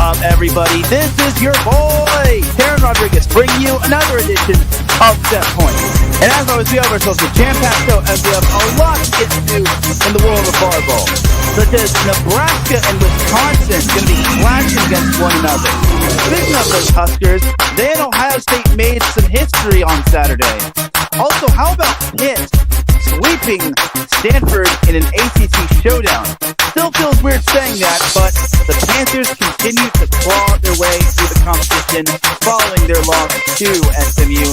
up, everybody? This is your boy, Teran Rodriguez, bringing you another edition of Set Point. And as always, we have ourselves a jam-packed show as we have a lot to get to in the world of volleyball, such as Nebraska and Wisconsin going to be clashing against one another. Speaking of those Huskers, they and Ohio State made some history on Saturday. Also, how about Pitt sweeping Stanford in an ACC showdown? Still feels weird saying that, but the Panthers continue to claw their way through the competition following their loss to SMU.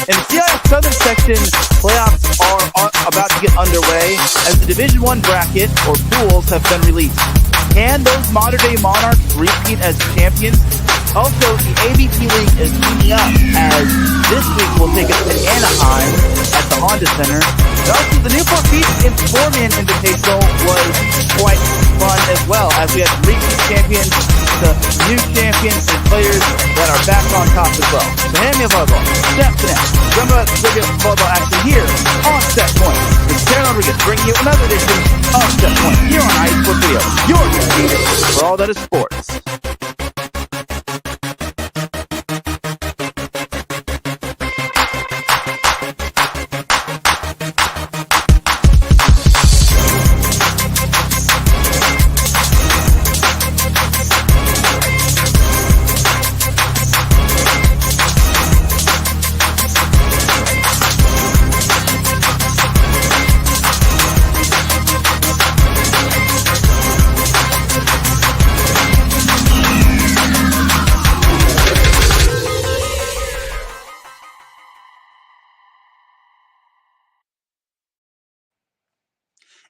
And the CIF Southern Section playoffs are about to get underway as the Division I bracket, or pools, have been released. Can those modern-day Monarchs repeat as champions? Also, the AVP League is heating up as this week will take us to Anaheim at the Honda Center. And also, the Newport Beach Invitational was quite fun as well, as we had repeat champions, the new champions, and players that are back on top as well. So hand me a volleyball. Snap to net. Remember to look at volleyball action here on Set Point. It's Teran Rodriguez bringing you another edition of Set Point here on iSports Radio. Your feed for all that is sports.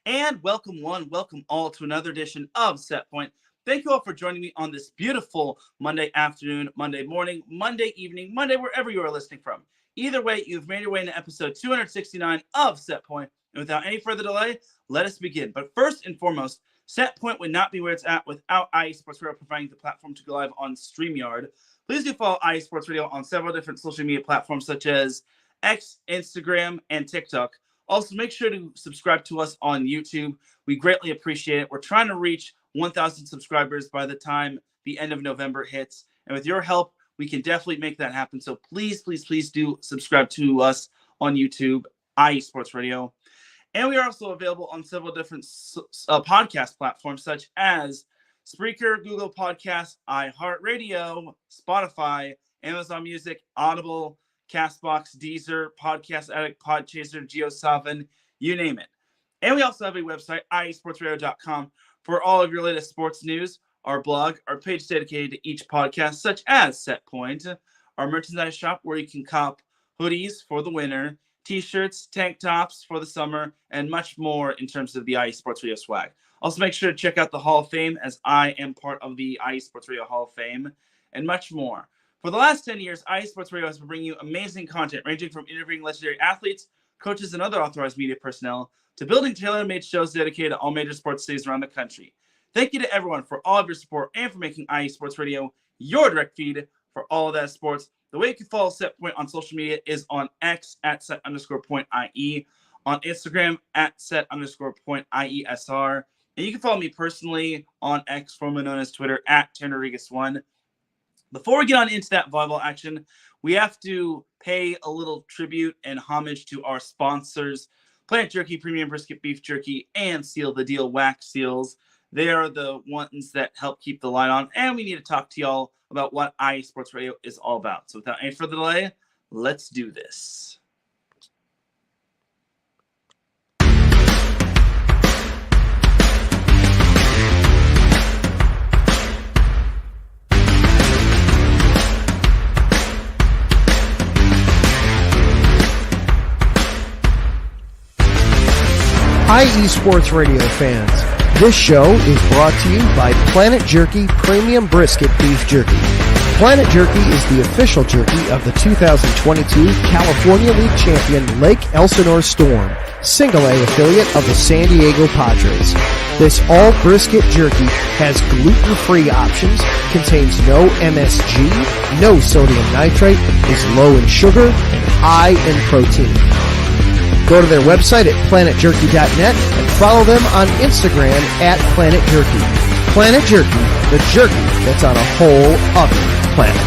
And welcome one, welcome all to another edition of Set Point. Thank you all for joining me on this beautiful Monday afternoon, Monday morning, Monday evening, Monday, wherever you are listening from. Either way, you've made your way into episode 269 of Set Point. And without any further delay, let us begin. But first and foremost, Set Point would not be where it's at without iSports Radio providing the platform to go live on StreamYard. Please do follow iSports Radio on several different social media platforms such as X, Instagram, and TikTok. Also, make sure to subscribe to us on YouTube. We greatly appreciate it. We're trying to reach 1,000 subscribers by the time the end of November hits. And with your help, we can definitely make that happen. So please, please, please do subscribe to us on YouTube, iSports Radio. And we are also available on several different podcast platforms such as Spreaker, Google Podcasts, iHeartRadio, Spotify, Amazon Music, Audible, Castbox, Deezer, Podcast Addict, Podchaser, JioSaavn, you name it. And we also have a website, iesportsradio.com, for all of your latest sports news, our blog, our page dedicated to each podcast, such as Set Point, our merchandise shop where you can cop hoodies for the winter, t-shirts, tank tops for the summer, and much more in terms of the iSports Radio swag. Also, make sure to check out the Hall of Fame, as I am part of the iSports Radio Hall of Fame, and much more. For the last 10 years, iSports Radio has been bringing you amazing content ranging from interviewing legendary athletes, coaches, and other authorized media personnel to building tailor-made shows dedicated to all major sports cities around the country. Thank you to everyone for all of your support and for making iSports Radio your direct feed for all of that sports. The way you can follow Set Point on social media is on X at @set_point.ie, on Instagram at @set_point.iesr, and you can follow me personally on X, formerly known as Twitter, at Teran Rodriguez1. Before we get on into that volleyball action, we have to pay a little tribute and homage to our sponsors, Planet Jerky, Premium Brisket Beef Jerky, and Seal the Deal Wax Seals. They are the ones that help keep the light on, and we need to talk to y'all about what iSports Radio is all about. So without any further delay, let's do this. Hi, eSports Radio fans. This show is brought to you by Planet Jerky Premium Brisket Beef Jerky. Planet Jerky is the official jerky of the 2022 California League champion Lake Elsinore Storm, single-A affiliate of the San Diego Padres. This all-brisket jerky has gluten-free options, contains no MSG, no sodium nitrate, is low in sugar, and high in protein. Go to their website at planetjerky.net and follow them on Instagram at Planet Jerky. Planet Jerky, the jerky that's on a whole other planet.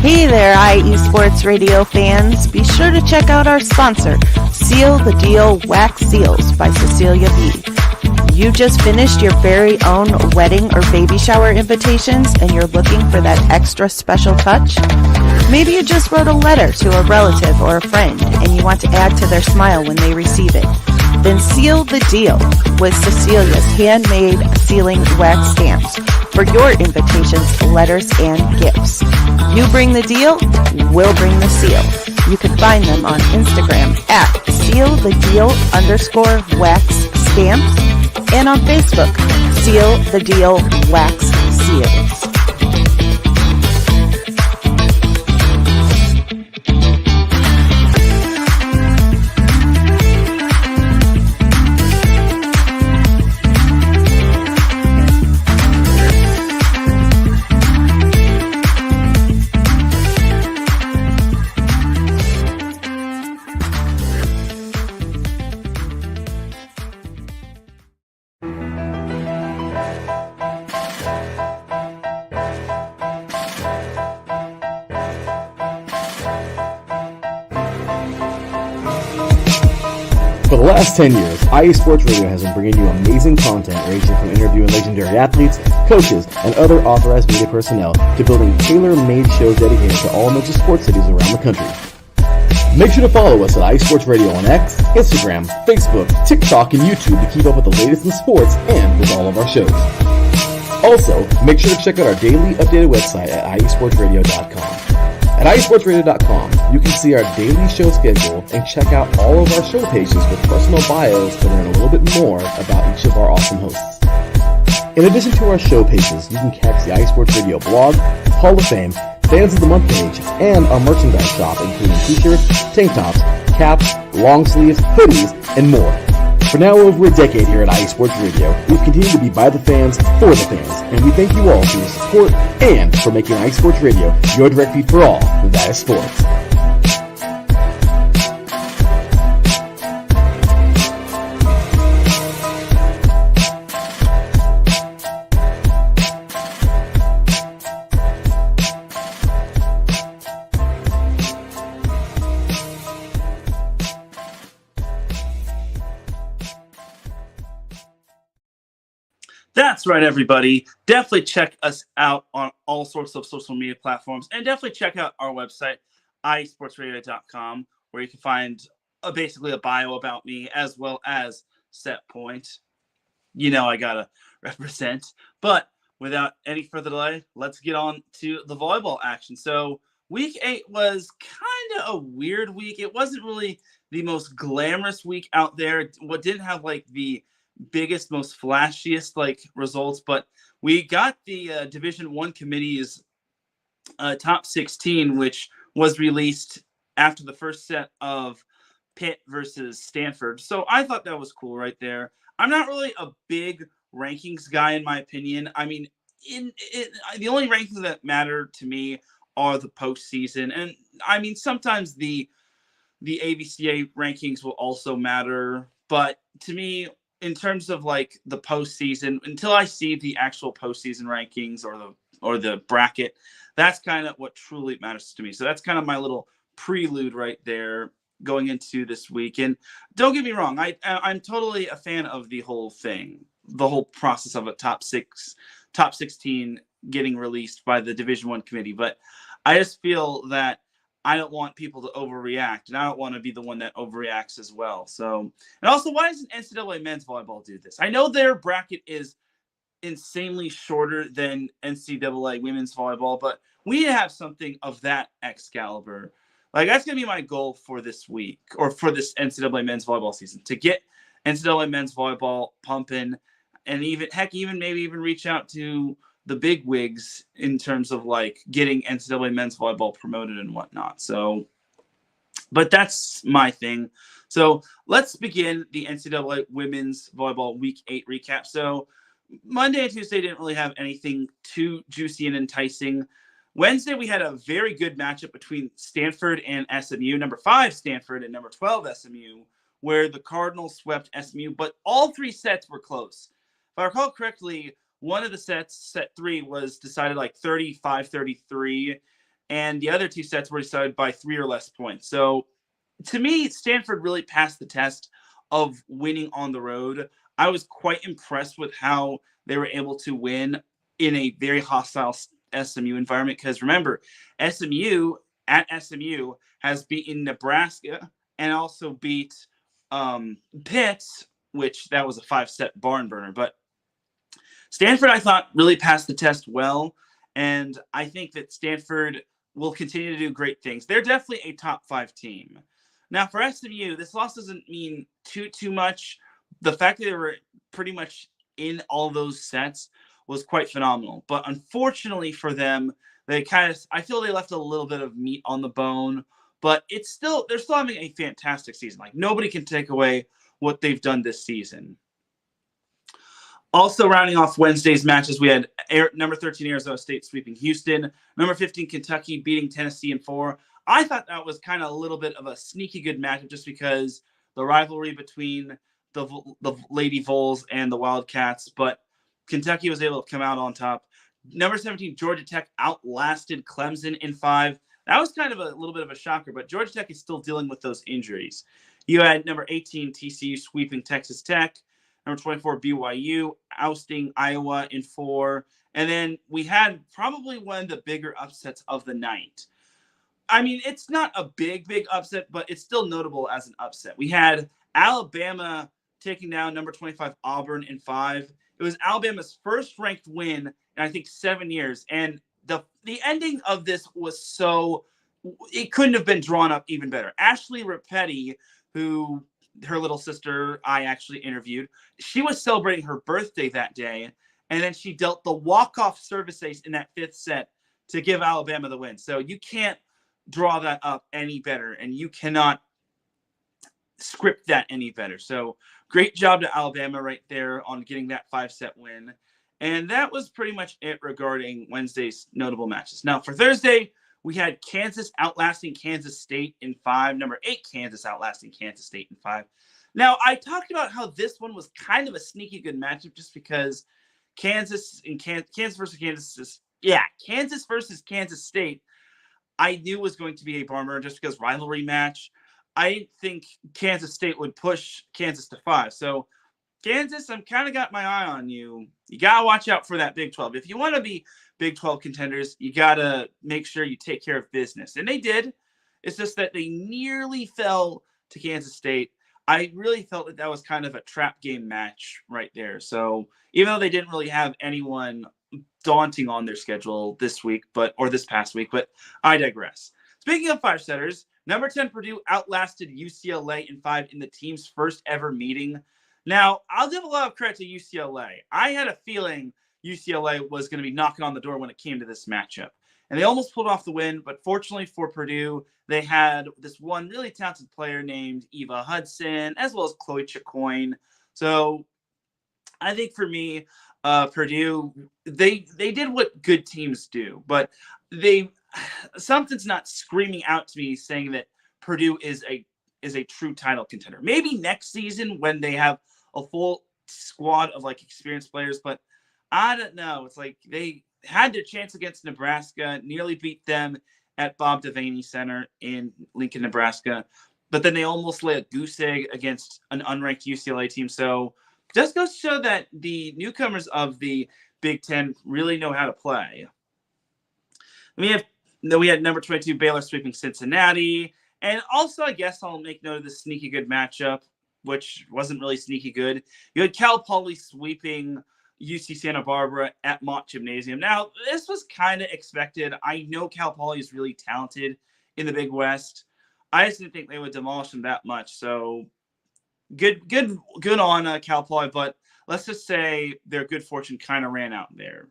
Hey there, IE Sports Radio fans. Be sure to check out our sponsor, Seal the Deal Wax Seals by Cecilia B. You just finished your very own wedding or baby shower invitations and you're looking for that extra special touch? Maybe you just wrote a letter to a relative or a friend and you want to add to their smile when they receive it. Then seal the deal with Cecilia's handmade sealing wax stamps for your invitations, letters, and gifts. You bring the deal, we'll bring the seal. You can find them on Instagram at sealthedeal_wax stamps and on Facebook, Seal the Deal Wax Seals. For the last 10 years, IE Sports Radio has been bringing you amazing content ranging from interviewing legendary athletes, coaches, and other authorized media personnel to building tailor-made shows dedicated to all major sports cities around the country. Make sure to follow us at IE Sports Radio on X, Instagram, Facebook, TikTok, and YouTube to keep up with the latest in sports and with all of our shows. Also, make sure to check out our daily updated website at iesportsradio.com. At iesportsradio.com, you can see our daily show schedule and check out all of our show pages with personal bios to learn a little bit more about each of our awesome hosts. In addition to our show pages, you can catch the IE Sports Radio blog, Hall of Fame, Fans of the Month page, and our merchandise shop including t-shirts, tank tops, caps, long sleeves, hoodies, and more. For now over a decade here at IE Sports Radio, we've continued to be by the fans, for the fans, and we thank you all for your support and for making IE Sports Radio your direct feed for all that is sports. That's right, everybody. Definitely check us out on all sorts of social media platforms, and definitely check out our website, iesportsradio.com, where you can find basically a bio about me as well as Set Point. You know I gotta represent. But without any further delay, let's get on to the volleyball action. So week 8 was kind of a weird week. It wasn't really the most glamorous week out there. What didn't have like the biggest, most flashiest like results, but we got the Division 1 committee's top 16, which was released after the first set of Pitt versus Stanford. So I thought that was cool right there. I'm not really a big rankings guy in my opinion. I mean, the only rankings that matter to me are the postseason, and I mean sometimes the AVCA rankings will also matter, but to me, in terms of like the postseason, until I see the actual postseason rankings or the bracket, that's kind of what truly matters to me. So that's kind of my little prelude right there going into this week. And don't get me wrong, I'm totally a fan of the whole thing, the whole process of a top 16 getting released by the Division 1 committee. But I just feel that I don't want people to overreact, and I don't want to be the one that overreacts as well. So, and also, why doesn't NCAA men's volleyball do this? I know their bracket is insanely shorter than NCAA women's volleyball, but we need to have something of that Excalibur. Like, that's going to be my goal for this week, or for this NCAA men's volleyball season, to get NCAA men's volleyball pumping, and even maybe reach out to the big wigs in terms of like getting NCAA men's volleyball promoted and whatnot. So, but that's my thing. So let's begin the NCAA women's volleyball week 8 recap. So Monday and Tuesday didn't really have anything too juicy and enticing. Wednesday, we had a very good matchup between Stanford and SMU, number 5 Stanford and number 12 SMU, where the Cardinals swept SMU, but all 3 sets were close. If I recall correctly, one of the sets, set 3, was decided like 35-33, and the other 2 sets were decided by 3 or less points. So to me, Stanford really passed the test of winning on the road. I was quite impressed with how they were able to win in a very hostile SMU environment, because remember, SMU has beaten Nebraska and also beat Pitt, which that was a 5-set barn burner. But Stanford, I thought, really passed the test well, and I think that Stanford will continue to do great things. They're definitely a top 5 team. Now, for SMU, this loss doesn't mean too much. The fact that they were pretty much in all those sets was quite phenomenal. But unfortunately for them, I feel they left a little bit of meat on the bone. But they're still having a fantastic season. Like, nobody can take away what they've done this season. Also, rounding off Wednesday's matches, we had number 13 Arizona State sweeping Houston, number 15 Kentucky beating Tennessee in 4. I thought that was kind of a little bit of a sneaky good matchup, just because the rivalry between the Lady Vols and the Wildcats, but Kentucky was able to come out on top. Number 17 Georgia Tech outlasted Clemson in 5. That was kind of a little bit of a shocker, but Georgia Tech is still dealing with those injuries. You had number 18 TCU sweeping Texas Tech, number 24 BYU ousting Iowa in 4, and then we had probably one of the bigger upsets of the night. I mean, it's not a big upset, but it's still notable as an upset. We had Alabama taking down number 25 Auburn in 5. It was Alabama's first ranked win in, I think, 7 years, and the ending of this was it couldn't have been drawn up even better. Ashley Rapetti, who her little sister I actually interviewed, she was celebrating her birthday that day, and then she dealt the walk-off service ace in that 5th set to give Alabama the win. So you can't draw that up any better, and you cannot script that any better. So great job to Alabama right there on getting that 5-set win. And that was pretty much it regarding Wednesday's notable matches. Now, for Thursday, we had Kansas outlasting Kansas State in 5. Number 8 Kansas outlasting Kansas State in 5. Now, I talked about how this one was kind of a sneaky good matchup, just because Kansas versus Kansas State, I knew was going to be a barn burner just because rivalry match. I didn't think Kansas State would push Kansas to 5. So Kansas, I'm kind of got my eye on you. You got to watch out for that Big 12. If you want to be Big 12 contenders, you got to make sure you take care of business. And they did. It's just that they nearly fell to Kansas State. I really felt that was kind of a trap game match right there. So even though they didn't really have anyone daunting on their schedule this past week, but I digress. Speaking of 5-setters, number 10 Purdue outlasted UCLA in 5 in the team's first ever meeting. Now, I'll give a lot of credit to UCLA. I had a feeling UCLA was going to be knocking on the door when it came to this matchup. And they almost pulled off the win, but fortunately for Purdue, they had this one really talented player named Eva Hudson, as well as Chloe Chicoine. So I think for me, Purdue, they did what good teams do, but something's not screaming out to me saying that Purdue is a true title contender. Maybe next season when they have a full squad of like experienced players, but I don't know. It's like they had their chance against Nebraska, nearly beat them at Bob Devaney Center in Lincoln, Nebraska, but then they almost lay a goose egg against an unranked UCLA team. So just goes to show that the newcomers of the Big Ten really know how to play. We have Then we had number 22 Baylor sweeping Cincinnati. And also, I guess I'll make note of the sneaky good matchup, which wasn't really sneaky good. You had Cal Poly sweeping UC Santa Barbara at Mott Gymnasium. Now, this was kind of expected. I know Cal Poly is really talented in the Big West. I just didn't think they would demolish them that much. So good on Cal Poly, but let's just say their good fortune kind of ran out there.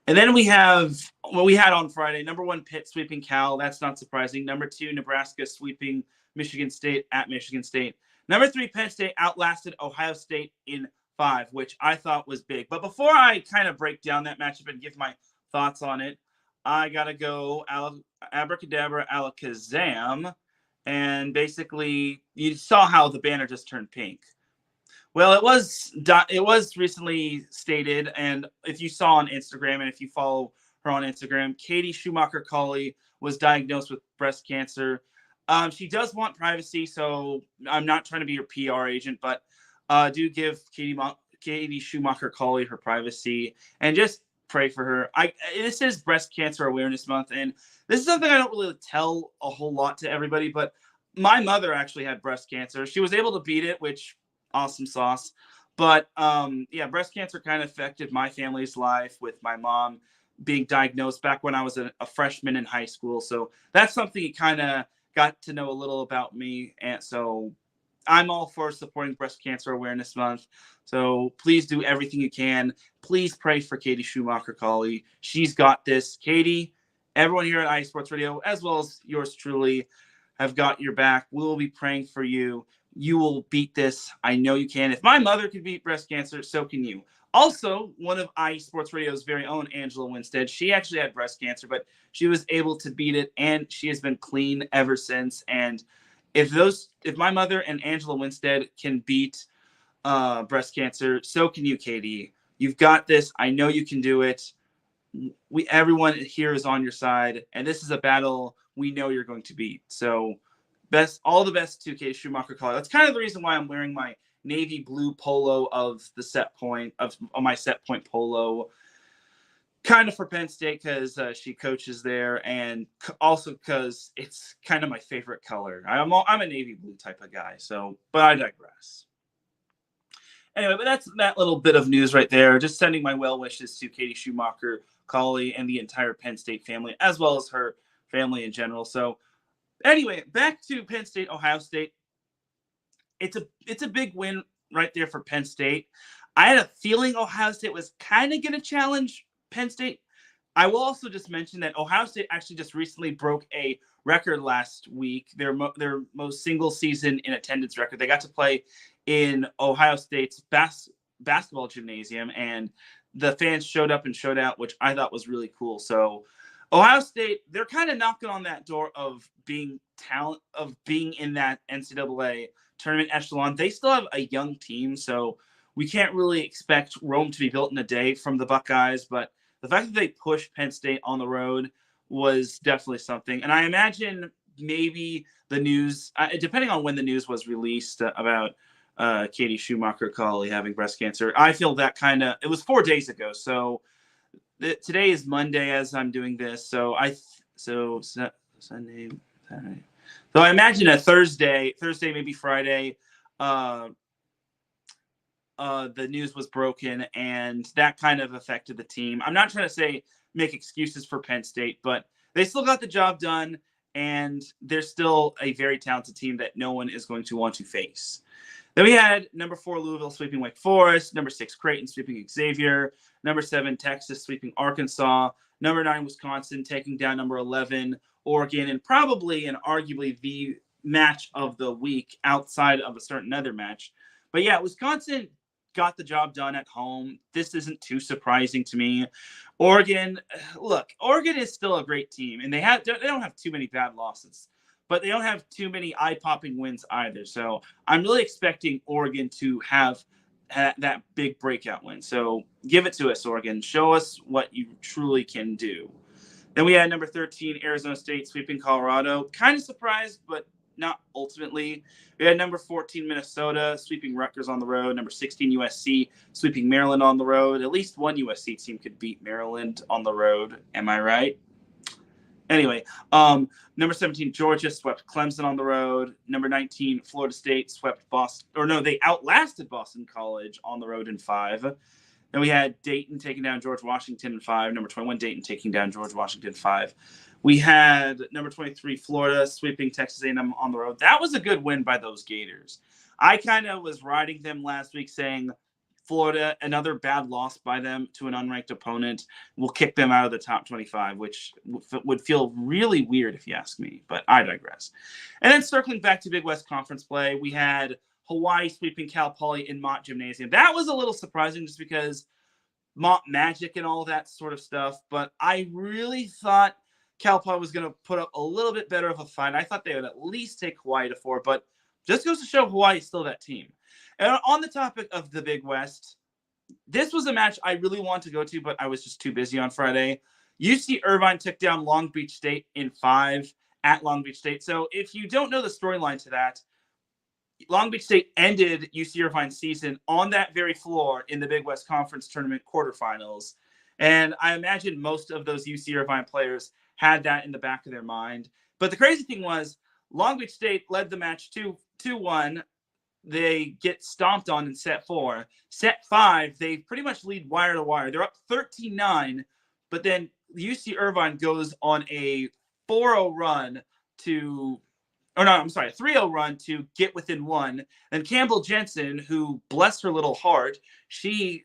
And then we have what we had on Friday. Number 1 Pitt sweeping Cal. That's not surprising. Number 2 Nebraska sweeping Michigan State at Michigan State. Number 3 Penn State outlasted Ohio State in 5, which I thought was big. But before I kind of break down that matchup and give my thoughts on it, I got to go abracadabra alakazam. And basically, you saw how the banner just turned pink. Well, it was recently stated, and if you saw on Instagram, and if you follow her on Instagram, Katie Schumacher-Colley was diagnosed with breast cancer. She does want privacy, so I'm not trying to be her PR agent, but do give Katie Schumacher-Colley her privacy, and just pray for her. This is Breast Cancer Awareness Month, and this is something I don't really tell a whole lot to everybody, but my mother actually had breast cancer. She was able to beat it, which awesome sauce. But yeah, breast cancer kind of affected my family's life with my mom being diagnosed back when I was a freshman in high school. So that's something you kind of got to know a little about me. And so I'm all for supporting Breast Cancer Awareness Month. So please do everything you can. Please pray for Katie Schumacher-Colley. She's got this. Katie, everyone here at iSports Radio, as well as yours truly, have got your back. We will be praying for you. You will beat this. I know you can. If my mother could beat breast cancer, so can you. Also, one of iSports Radio's very own, Angela Winstead, she actually had breast cancer, but she was able to beat it, and she has been clean ever since. And if my mother and Angela Winstead can beat breast cancer, so can you, Katie. You've got this. I know you can do it. Everyone here is on your side, and this is a battle we know you're going to beat. So all the best to Katie Schumacher-Colley. That's kind of the reason why I'm wearing my navy blue polo of the set point of my set point polo, kind of for Penn State because she coaches there, and also because it's kind of my favorite color. I'm a navy blue type of guy. So, but I digress. Anyway, but that's that little bit of news right there. Just sending my well wishes to Katie Schumacher-Colley and the entire Penn State family, as well as her family in general. So anyway, back to Penn State, Ohio State. It's a big win right there for Penn State. I had a feeling Ohio State was kind of going to challenge Penn State. I will also just mention that Ohio State actually just recently broke a record last week, their most single season in attendance record. They got to play in Ohio State's basketball gymnasium, and the fans showed up and showed out, which I thought was really cool. So Ohio State, they're kind of knocking on that door of being in that NCAA tournament echelon. They still have a young team, so we can't really expect Rome to be built in a day from the Buckeyes, but the fact that they pushed Penn State on the road was definitely something. And I imagine maybe the news, depending on when the news was released about Katie Schumacher-Colley having breast cancer, I feel that it was 4 days ago. So today is Monday as I'm doing this. So Sunday, Saturday. So I imagine a Thursday, maybe Friday, the news was broken, and that kind of affected the team. I'm not trying to make excuses for Penn State, but they still got the job done, and they're still a very talented team that no one is going to want to face. Then we had number 4 Louisville sweeping Wake Forest, number 6 Creighton sweeping Xavier, number 7 Texas sweeping Arkansas, number 9 Wisconsin taking down number 11 Oregon, and probably and arguably the match of the week outside of a certain other match. But yeah, Wisconsin got the job done at home. This isn't too surprising to me. Oregon is still a great team, and they don't have too many bad losses, but they don't have too many eye-popping wins either. So I'm really expecting Oregon to have that big breakout win. So give it to us, Oregon. Show us what you truly can do. Then we had number 13 Arizona State sweeping Colorado. Kind of surprised, but not ultimately. We had number 14 Minnesota sweeping Rutgers on the road. Number 16 USC sweeping Maryland on the road. At least one USC team could beat Maryland on the road. Am I right? Anyway, number 17, Georgia swept Clemson on the road. Number 19, Florida State swept Boston. Or no, they outlasted Boston College on the road in 5. Then we had Dayton taking down George Washington in 5. Number 21, Dayton taking down George Washington 5. We had number 23, Florida sweeping Texas A&M on the road. That was a good win by those Gators. I kind of was riding them last week saying Florida, another bad loss by them to an unranked opponent, will kick them out of the top 25, which would feel really weird if you ask me, but I digress. And then circling back to Big West Conference play, we had Hawaii sweeping Cal Poly in Mott Gymnasium. That was a little surprising just because Mott Magic and all that sort of stuff, but I really thought Cal Poly was going to put up a little bit better of a fight. I thought they would at least take Hawaii to 4, but just goes to show Hawaii is still that team. And on the topic of the Big West, this was a match I really wanted to go to, but I was just too busy on Friday. UC Irvine took down Long Beach State in 5 at Long Beach State. So if you don't know the storyline to that, Long Beach State ended UC Irvine's season on that very floor in the Big West Conference Tournament quarterfinals. And I imagine most of those UC Irvine players had that in the back of their mind. But the crazy thing was Long Beach State led the match 2-1. They get stomped on in set 4. Set 5, they pretty much lead wire to wire. They're up 13-9, but then UC Irvine goes on a 4-0 run to, or no, I'm sorry, 3-0 run to get within 1. And Campbell Jensen, who, bless her little heart, she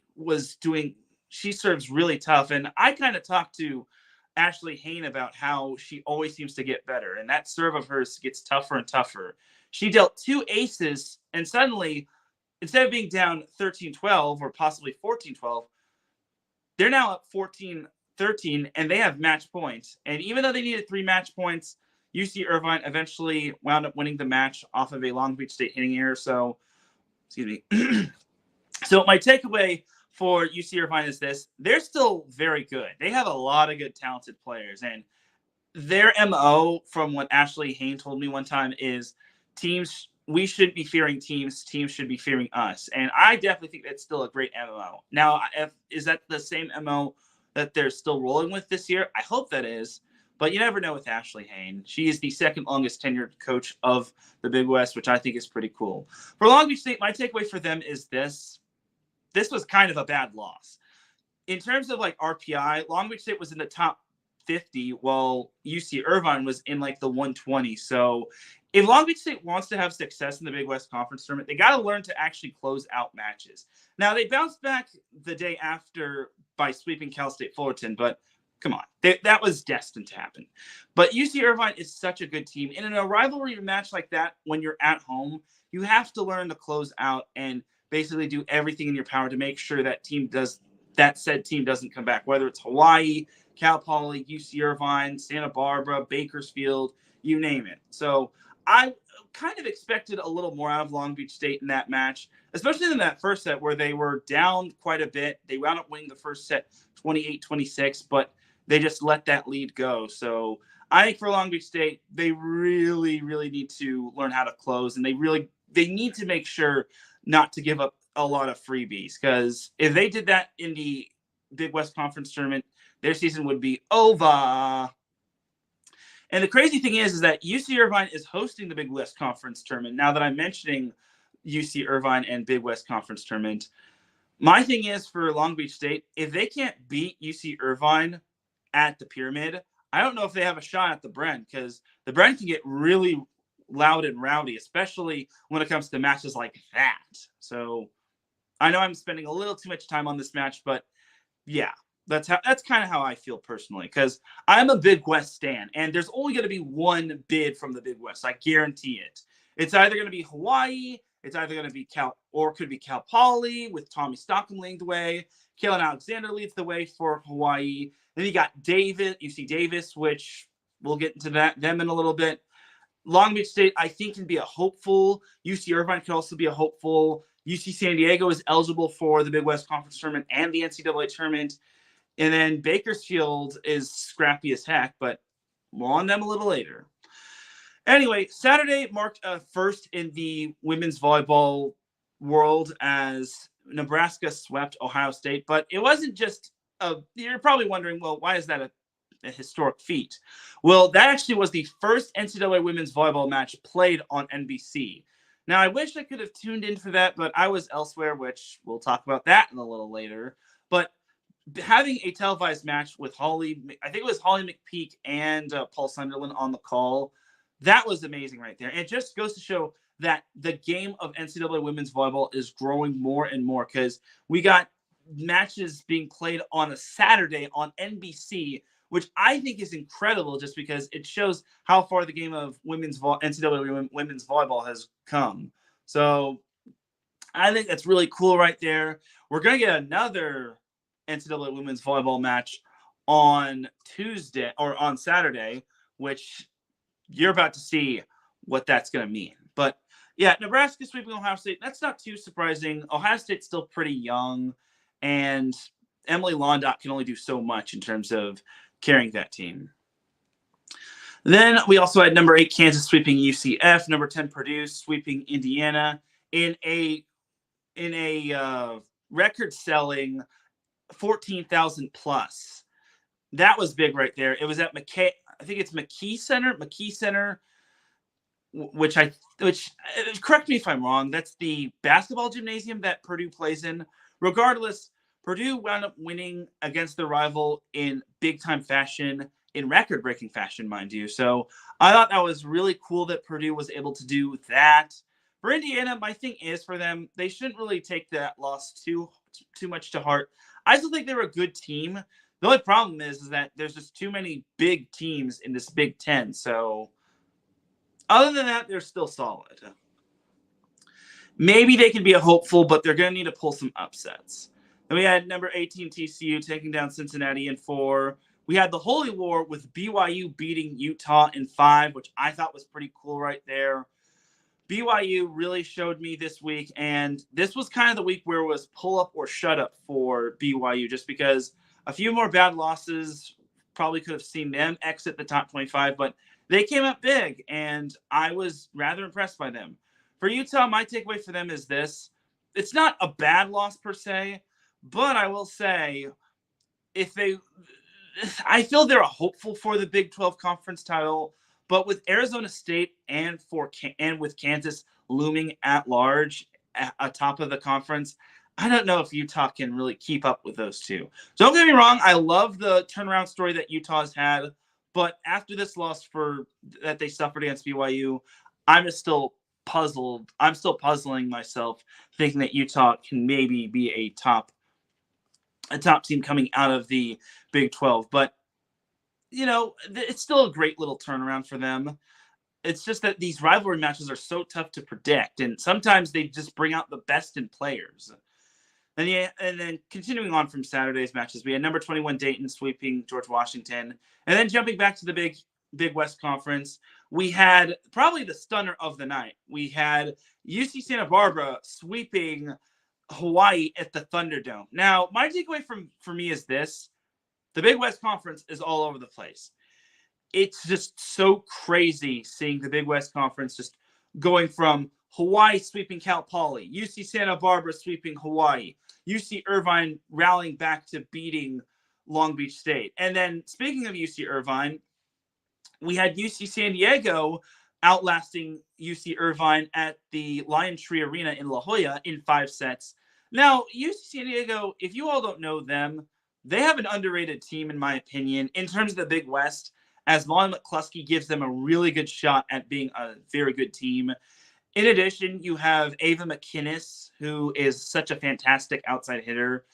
serves really tough. And I kind of talked to Ashley Hayne about how she always seems to get better. And that serve of hers gets tougher and tougher. She dealt 2 aces, and suddenly, instead of being down 13-12 or possibly 14-12, they're now up 14-13, and they have match points. And even though they needed 3 match points, UC Irvine eventually wound up winning the match off of a Long Beach State hitting error. So, excuse me. So my takeaway for UC Irvine is this. They're still very good. They have a lot of good, talented players. And their MO, from what Ashley Hayne told me one time, is teams, we shouldn't be fearing teams. Teams should be fearing us. And I definitely think that's still a great MO. Now, is that the same MO that they're still rolling with this year? I hope that is. But you never know with Ashley Hayne. She is the second longest tenured coach of the Big West, which I think is pretty cool. For Long Beach State, my takeaway for them is this. This was kind of a bad loss. In terms of like RPI, Long Beach State was in the top 50, while UC Irvine was in like the 120. So if Long Beach State wants to have success in the Big West Conference Tournament, they got to learn to actually close out matches. Now, they bounced back the day after by sweeping Cal State Fullerton, but come on, that was destined to happen. But UC Irvine is such a good team. And in a rivalry match like that, when you're at home, you have to learn to close out and basically do everything in your power to make sure that said team doesn't come back, whether it's Hawaii, Cal Poly, UC Irvine, Santa Barbara, Bakersfield, you name it. So I kind of expected a little more out of Long Beach State in that match, especially in that first set where they were down quite a bit. They wound up winning the first set 28-26, but they just let that lead go. So I think for Long Beach State, they really, really need to learn how to close, and they need to make sure not to give up a lot of freebies, because if they did that in the Big West Conference Tournament, their season would be over. And the crazy thing is that UC Irvine is hosting the Big West Conference Tournament. Now that I'm mentioning UC Irvine and Big West Conference Tournament, my thing is for Long Beach State, if they can't beat UC Irvine at the Pyramid, I don't know if they have a shot at the Bren, because the Bren can get really loud and rowdy, especially when it comes to matches like that. So I know I'm spending a little too much time on this match, but yeah, that's kind of how I feel personally, because I'm a Big West stan, and there's only going to be one bid from the Big West. I guarantee it. It's either going to be Hawaii, it's either going to be Cal, or it could be Cal Poly with Tommy Stockham leading the way. Kalen Alexander leads the way for Hawaii. Then you got UC Davis, which we'll get into them in a little bit. Long Beach State, I think, can be a hopeful. UC Irvine could also be a hopeful. UC San Diego is eligible for the Big West Conference Tournament and the NCAA Tournament. And then Bakersfield is scrappy as heck, but more on them a little later. Anyway, Saturday marked a first in the women's volleyball world as Nebraska swept Ohio State. But it wasn't just you're probably wondering, well, why is that a historic feat. Well, that actually was the first NCAA women's volleyball match played on NBC. Now, I wish I could have tuned in for that, but I was elsewhere, which we'll talk about that in a little later. But having a televised match with Holly, I think it was Holly McPeak and Paul Sunderland on the call, that was amazing right there. And it just goes to show that the game of NCAA women's volleyball is growing more and more, because we got matches being played on a Saturday on NBC, which I think is incredible, just because it shows how far the game of NCAA women's volleyball has come. So I think that's really cool right there. We're going to get another NCAA women's volleyball match on Tuesday or on Saturday, which you're about to see what that's going to mean. But yeah, Nebraska sweeping Ohio State, that's not too surprising. Ohio State's still pretty young, and Emily Londock can only do so much in terms of carrying that team. Then we also had number 8 Kansas sweeping UCF, number 10 Purdue sweeping Indiana in a record-selling 14,000 plus. That was big right there. It was at McKee Center, which correct me if I'm wrong, that's the basketball gymnasium that Purdue plays in. Regardless, Purdue wound up winning against their rival in big-time fashion, in record-breaking fashion, mind you. So I thought that was really cool that Purdue was able to do that. For Indiana, my thing is for them, they shouldn't really take that loss too much to heart. I still think they're a good team. The only problem is that there's just too many big teams in this Big Ten. So other than that, they're still solid. Maybe they can be a hopeful, but they're going to need to pull some upsets. Then we had number 18 TCU taking down Cincinnati in 4. We had the Holy War with BYU beating Utah in 5, which I thought was pretty cool right there. BYU really showed me this week, and this was kind of the week where it was pull up or shut up for BYU, just because a few more bad losses probably could have seen them exit the top 25, but they came up big, and I was rather impressed by them. For Utah, my takeaway for them is this. It's not a bad loss per se, but I will say I feel they're a hopeful for the Big 12 conference title, but with Arizona State and with Kansas looming at large atop of the conference, I don't know if Utah can really keep up with those two. Don't get me wrong, I love the turnaround story that Utah's had, but after this loss that they suffered against BYU, I'm still puzzled. I'm still puzzling myself, thinking that Utah can maybe be a top team coming out of the Big 12. But, it's still a great little turnaround for them. It's just that these rivalry matches are so tough to predict, and sometimes they just bring out the best in players. And then continuing on from Saturday's matches, we had number 21 Dayton sweeping George Washington. And then jumping back to the Big West Conference, we had probably the stunner of the night. We had UC Santa Barbara sweeping Hawaii at the Thunderdome. Now, my takeaway for me is this. The Big West Conference is all over the place. It's just so crazy seeing the Big West Conference just going from Hawaii sweeping Cal Poly, UC Santa Barbara sweeping Hawaii, UC Irvine rallying back to beating Long Beach State. And then speaking of UC Irvine, we had UC San Diego outlasting UC Irvine at the Lion Tree Arena in La Jolla in 5 sets. Now, UC San Diego, if you all don't know them, they have an underrated team, in my opinion, in terms of the Big West, as Vaughn McCluskey gives them a really good shot at being a very good team. In addition, you have Ava McInnes, who is such a fantastic outside hitter.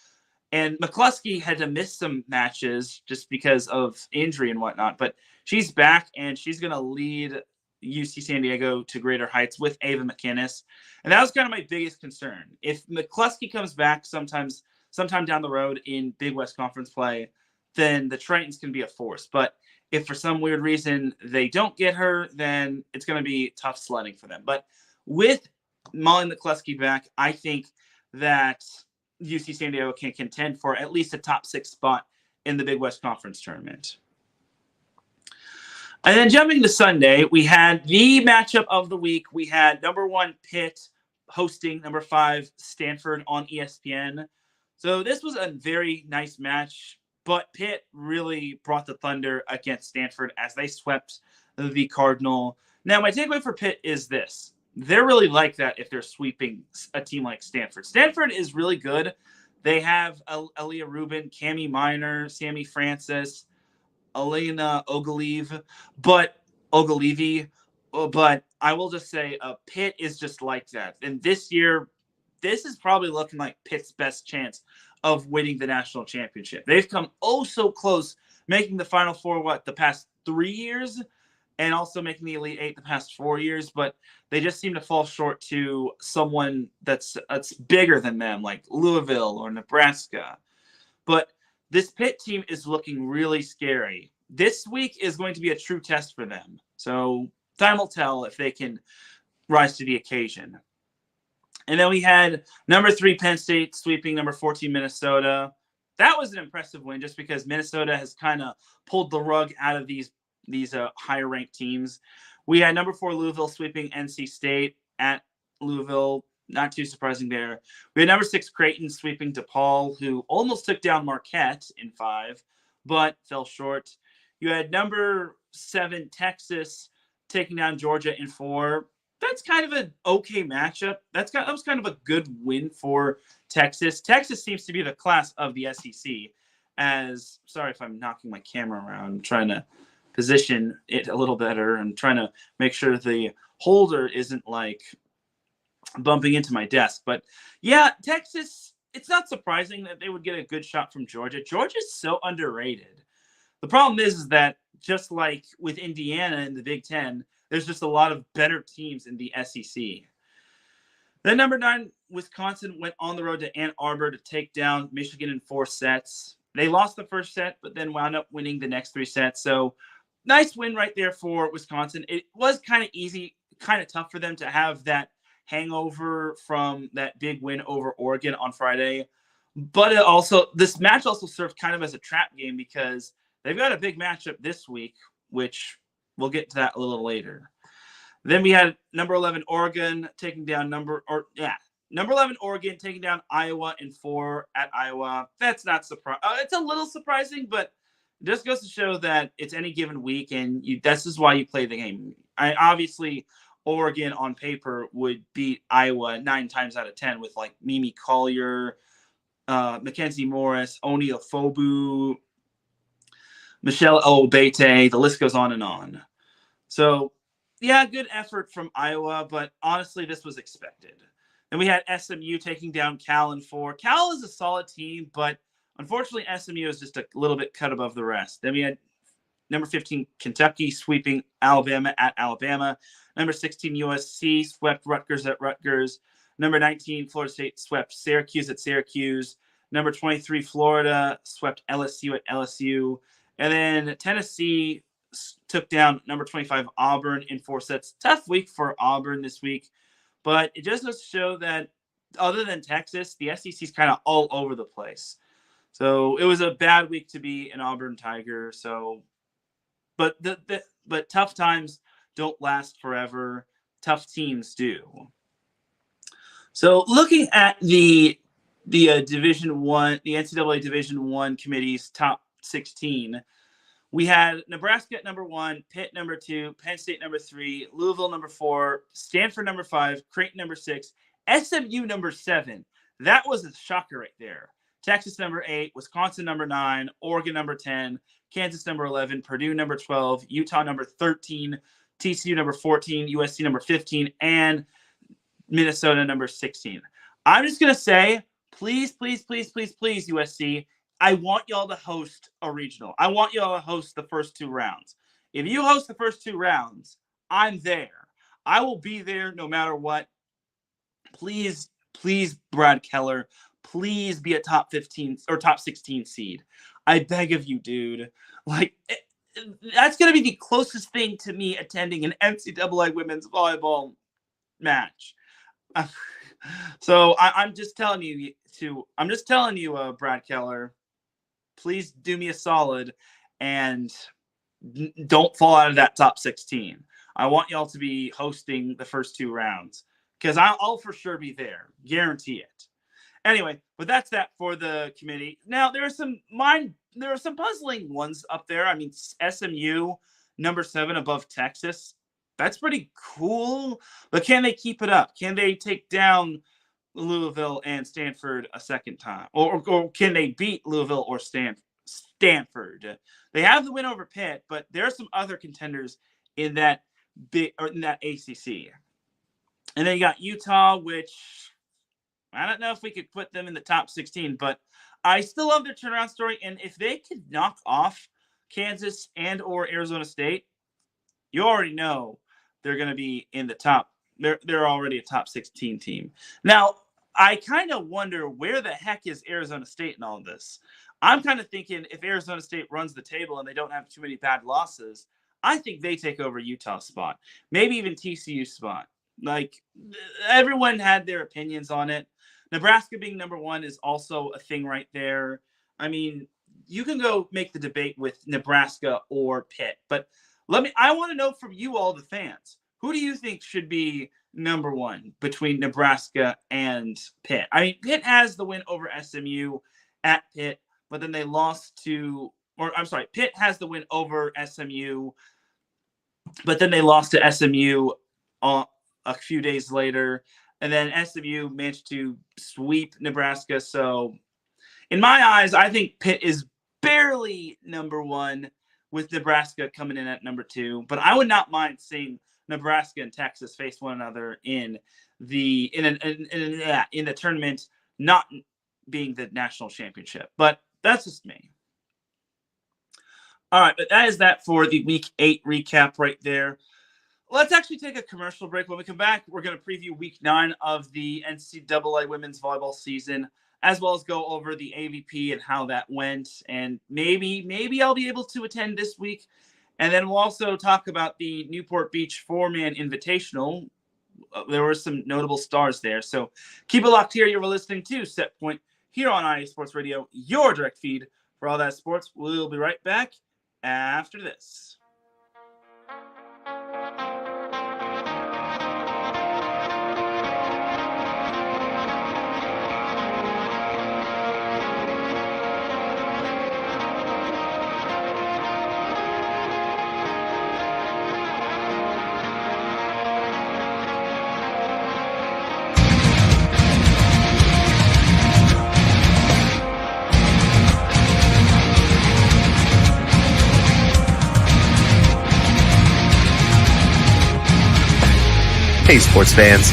And McCluskey had to miss some matches just because of injury and whatnot. But she's back, and she's going to lead UC San Diego to greater heights with Ava McInnes. And that was kind of my biggest concern. If McCluskey comes back sometime down the road in Big West Conference play, then the Tritons can be a force. But if for some weird reason they don't get her, then it's going to be tough sledding for them. But with Molly McCluskey back, I think that UC San Diego can contend for at least a top 6 spot in the Big West Conference tournament. And then jumping to Sunday, we had the matchup of the week. We had number 1 Pitt hosting number 5 Stanford on ESPN. So this was a very nice match. But Pitt really brought the thunder against Stanford as they swept the Cardinal. Now, my takeaway for Pitt is this. They're really like that if they're sweeping a team like Stanford. Stanford is really good. They have Aaliyah Rubin, Cami Minor, Sammy Francis, Elena Ogilvy, but I will just say Pitt is just like that. And this year, this is probably looking like Pitt's best chance of winning the national championship. They've come oh so close, making the Final Four, the past 3 years, and also making the Elite Eight the past 4 years, but they just seem to fall short to someone that's bigger than them, like Louisville or Nebraska. But this Pitt team is looking really scary. This week is going to be a true test for them. So time will tell if they can rise to the occasion. And then we had number 3 Penn State sweeping number 14 Minnesota. That was an impressive win just because Minnesota has kind of pulled the rug out of these higher ranked teams. We had number 4 Louisville sweeping NC State at Louisville. Not too surprising there. We had number 6 Creighton sweeping DePaul, who almost took down Marquette in 5, but fell short. You had number 7 Texas taking down Georgia in 4. That's kind of an okay matchup. That was kind of a good win for Texas. Texas seems to be the class of the SEC. Sorry if I'm knocking my camera around. I'm trying to position it a little better. I'm trying to make sure the holder isn't like bumping into my desk. But yeah, Texas, it's not surprising that they would get a good shot from Georgia. Georgia's so underrated. The problem is that just like with Indiana in the Big Ten, there's just a lot of better teams in the SEC. Then number 9, Wisconsin went on the road to Ann Arbor to take down Michigan in 4 sets. They lost the first set, but then wound up winning the next 3 sets. So nice win right there for Wisconsin. It was kind of easy, kind of tough for them to have that hangover from that big win over Oregon on Friday. But this match also served kind of as a trap game because they've got a big matchup this week, which we'll get to that a little later. Then we had number 11 Oregon taking down number 11 Oregon taking down Iowa in 4 at Iowa. That's not surprising. It's a little surprising, but it just goes to show that it's any given week, and this is why you play the game. Obviously, Oregon on paper would beat Iowa 9 times out of 10 with like Mimi Collier, Mackenzie Morris, Oni Ofobu, Michelle Obete. The list goes on and on. So, yeah, good effort from Iowa, but honestly, this was expected. Then we had SMU taking down Cal in 4. Cal is a solid team, but unfortunately, SMU is just a little bit cut above the rest. Then we had number 15 Kentucky sweeping Alabama at Alabama. Number 16 USC swept Rutgers at Rutgers. Number 19 Florida State swept Syracuse at Syracuse. Number 23 Florida swept LSU at LSU. And then Tennessee took down number 25 Auburn in 4 sets. Tough week for Auburn this week, but it just goes to show that other than Texas, the SEC is kind of all over the place. So it was a bad week to be an Auburn Tiger. So, but tough times don't last forever. Tough teams do. So looking at the Division One, the NCAA Division One committee's top 16. We had Nebraska at number 1, Pitt number 2, Penn State number 3, Louisville number 4, Stanford number 5, Creighton number 6, SMU number 7. That was a shocker right there. Texas number 8, Wisconsin number 9, Oregon number 10, Kansas number 11, Purdue number 12, Utah number 13, TCU number 14, USC number 15, and Minnesota number 16. I'm just going to say, please, please, please, please, please, USC, I want y'all to host a regional. I want y'all to host the first 2 rounds. If you host the first 2 rounds, I'm there. I will be there no matter what. Please, please, Brad Keller, please be a top 15 or top 16 seed. I beg of you, dude. Like, that's going to be the closest thing to me attending an NCAA women's volleyball match. So I'm just telling you, Brad Keller, please do me a solid and don't fall out of that top 16. I want y'all to be hosting the first 2 rounds because I'll for sure be there. Guarantee it. Anyway, but that's that for the committee. Now there are some puzzling ones up there. I mean, SMU number 7 above Texas. That's pretty cool. But can they keep it up? Can they take down Louisville and Stanford a second time, or can they beat Louisville or Stanford? They have the win over Pitt, but there are some other contenders in that ACC. And then you got Utah, which I don't know if we could put them in the top 16, but I still love their turnaround story. And if they could knock off Kansas and or Arizona State, you already know they're going to be in the top. They're already a top 16 team. Now, I kind of wonder where the heck is Arizona State in all of this. I'm kind of thinking if Arizona State runs the table and they don't have too many bad losses, I think they take over Utah's spot, maybe even TCU's spot. Like, everyone had their opinions on it. Nebraska being number 1 is also a thing right there. I mean, you can go make the debate with Nebraska or Pitt, but I want to know from you all, the fans, who do you think should be number 1 between Nebraska and Pitt? I mean, Pitt has the win over SMU at Pitt, but then they lost to, Pitt has the win over SMU, but then they lost to SMU a few days later. And then SMU managed to sweep Nebraska. So in my eyes, I think Pitt is barely number 1 with Nebraska coming in at number 2. But I would not mind seeing Nebraska and Texas face one another in the tournament, not being the national championship. But that's just me. All right, but that is that for the Week 8 recap right there. Let's actually take a commercial break. When we come back, we're going to preview Week 9 of the NCAA women's volleyball season, as well as go over the AVP and how that went. And maybe I'll be able to attend this week. And then we'll also talk about the Newport Beach 4-man Invitational. There were some notable stars there. So keep it locked here. You're listening to Set Point here on IE Sports Radio, your direct feed for all that sports. We'll be right back after this. Hey sports fans,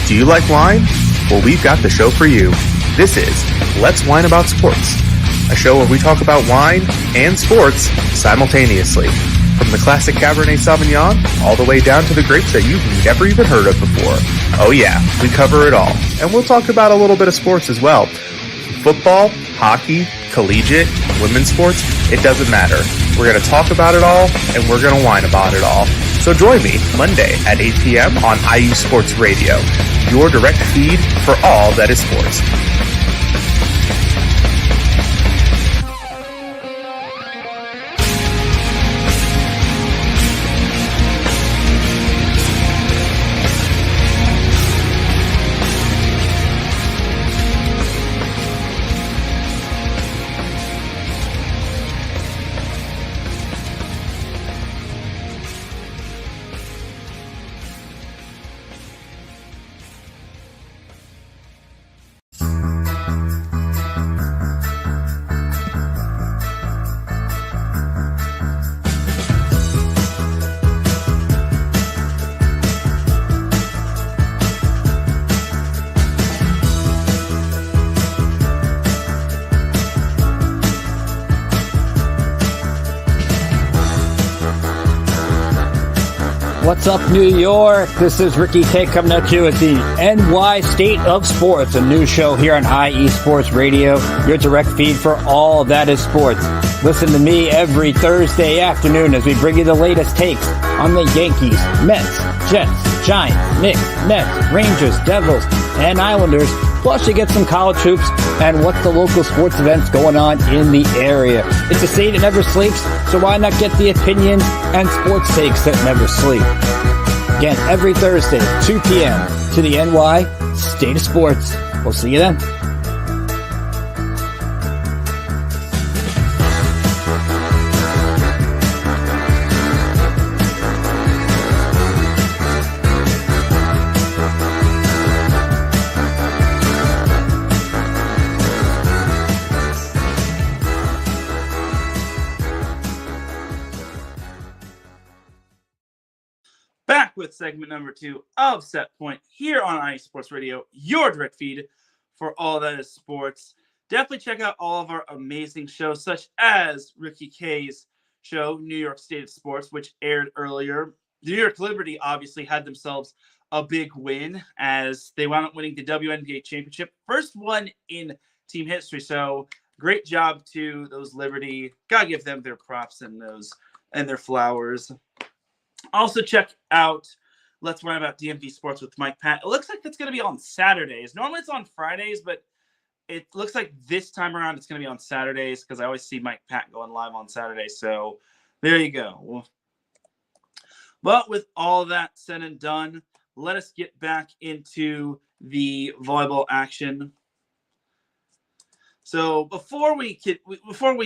do you like wine? Well, we've got the show for you. This is Let's Wine About Sports, a show where we talk about wine and sports simultaneously. From the classic Cabernet Sauvignon all the way down to the grapes that you've never even heard of before. Oh yeah, we cover it all. And we'll talk about a little bit of sports as well. Football, hockey, collegiate, women's sports, it doesn't matter. We're going to talk about it all, and we're going to whine about it all. So join me Monday at 8 p.m. on IU Sports Radio, your direct feed for all that is sports. What's up, New York? This is Ricky K coming at you with the NY State of Sports, a new show here on IE Sports Radio, your direct feed for all that is sports. Listen to me every Thursday afternoon as we bring you the latest takes on the Yankees, Mets, Jets, Giants, Knicks, Nets, Rangers, Devils, and Islanders. Plus, you get some college hoops and what's the local sports events going on in the area. It's a state that never sleeps, so why not get the opinions and sports takes that never sleep? Again, every Thursday, 2 p.m. to the NY State of Sports. We'll see you then. with segment number 2 of Set Point here on IE Sports Radio, your direct feed for all that is sports. Definitely check out all of our amazing shows, such as Ricky K's show, New York State of Sports, which aired earlier. The New York Liberty obviously had themselves a big win as they wound up winning the WNBA championship. First one in team history. So great job to those Liberty. Gotta give them their props and their flowers. Also check out Let's Learn About DMV Sports with Mike Pat. It looks like it's going to be on Saturdays. Normally it's on Fridays, but it looks like this time around it's going to be on Saturdays because I always see Mike Pat going live on Saturdays. So there you go. But with all that said and done, let us get back into the volleyball action. So before we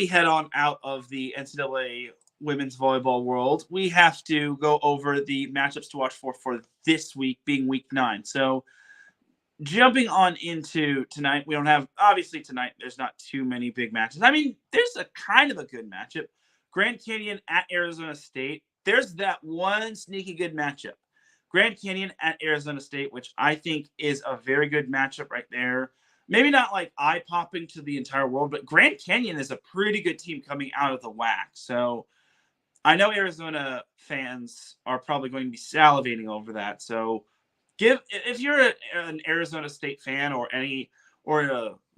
head on out of the NCAA women's volleyball world, we have to go over the matchups to watch for this week, being week 9. So jumping on into tonight, we don't have, obviously tonight, there's not too many big matches. I mean, there's a kind of a good matchup. Grand Canyon at Arizona State. There's that one sneaky good matchup. Grand Canyon at Arizona State, which I think is a very good matchup right there. Maybe not like eye-popping to the entire world, but Grand Canyon is a pretty good team coming out of the WAC. So I know Arizona fans are probably going to be salivating over that. So if you're an Arizona State fan or a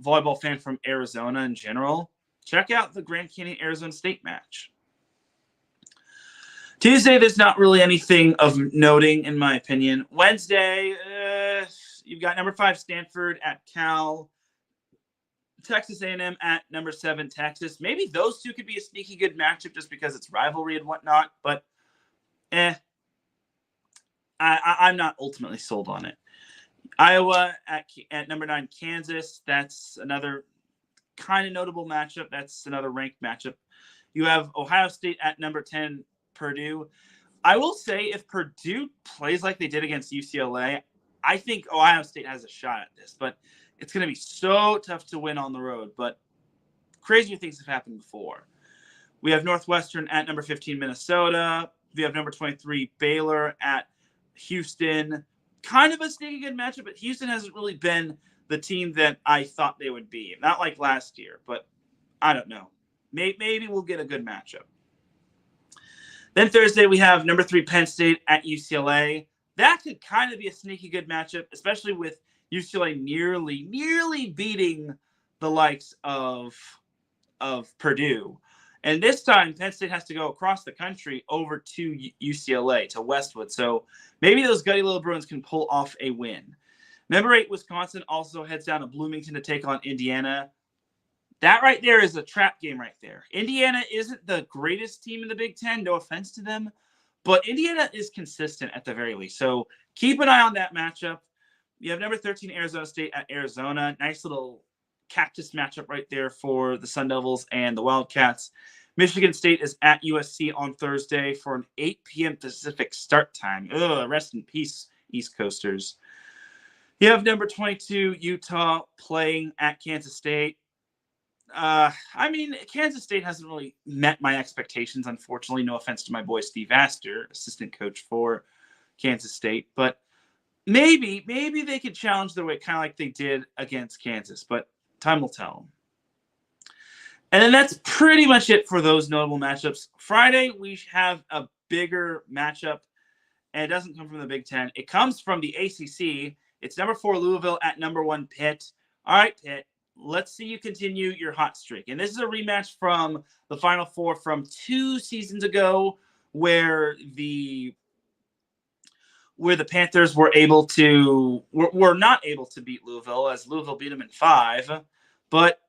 volleyball fan from Arizona in general, check out the Grand Canyon Arizona State match. Tuesday, there's not really anything of noting, in my opinion. Wednesday, you've got number 5 Stanford at Cal, Texas A&M at number 7 Texas. Maybe those two could be a sneaky good matchup just because it's rivalry and whatnot. But I'm not ultimately sold on it. Iowa at number 9 Kansas. That's another kind of notable matchup. That's another ranked matchup. You have Ohio State at number 10 Purdue. I will say if Purdue plays like they did against UCLA, I think Ohio State has a shot at this, but it's going to be so tough to win on the road. But crazier things have happened before. We have Northwestern at number 15 Minnesota. We have number 23 Baylor at Houston. Kind of a sneaky good matchup, but Houston hasn't really been the team that I thought they would be. Not like last year, but I don't know. Maybe we'll get a good matchup. Then Thursday, we have number 3 Penn State at UCLA. That could kind of be a sneaky good matchup, especially with UCLA nearly beating the likes of Purdue. And this time, Penn State has to go across the country over to UCLA, to Westwood. So maybe those gutty little Bruins can pull off a win. Number 8 Wisconsin also heads down to Bloomington to take on Indiana. That right there is a trap game right there. Indiana isn't the greatest team in the Big Ten, no offense to them, but Indiana is consistent at the very least. So keep an eye on that matchup. You have number 13 Arizona State at Arizona. Nice little cactus matchup right there for the Sun Devils and the Wildcats. Michigan State is at USC on Thursday for an 8 p.m. Pacific start time. Ugh, rest in peace, East Coasters. You have number 22 Utah playing at Kansas State. I mean, Kansas State hasn't really met my expectations, unfortunately. No offense to my boy Steve Astor, assistant coach for Kansas State. But maybe they could challenge their way kind of like they did against Kansas. But time will tell. And then that's pretty much it for those notable matchups. Friday, we have a bigger matchup, and it doesn't come from the Big Ten. It comes from the ACC. It's number 4 Louisville at number 1 Pitt. All right, Pitt. Let's see you continue your hot streak. And this is a rematch from the Final Four from 2 seasons ago where the Panthers were not able to beat Louisville as Louisville beat them in 5. But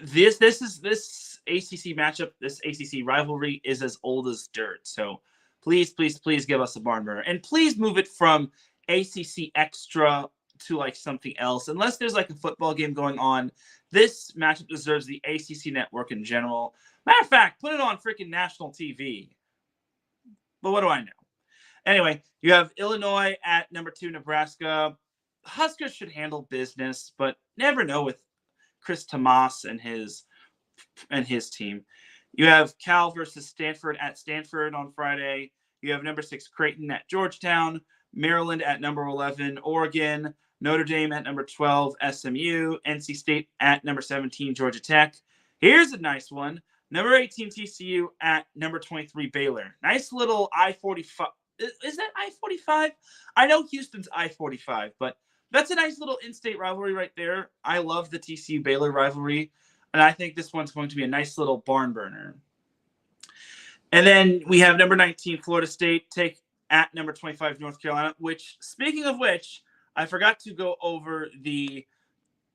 this ACC matchup, this ACC rivalry is as old as dirt. So please give us a barn burner. And please move it from ACC Extra to like something else. Unless there's like a football game going on, this matchup deserves the ACC network in general. Matter of fact, put it on freaking national TV. But what do I know? Anyway, you have Illinois at number 2 Nebraska. Huskers should handle business, but never know with Chris Tomas and his team. You have Cal versus Stanford at Stanford on Friday. You have number 6 Creighton at Georgetown, Maryland at number 11 Oregon, Notre Dame at number 12 SMU, NC State at number 17 Georgia Tech. Here's a nice one. Number 18 TCU at number 23 Baylor. Nice little I-45. Is that I-45? I know Houston's I-45, but that's a nice little in-state rivalry right there. I love the TCU-Baylor rivalry, and I think this one's going to be a nice little barn burner. And then we have number 19 Florida State take at number 25 North Carolina, which, speaking of which, I forgot to go over the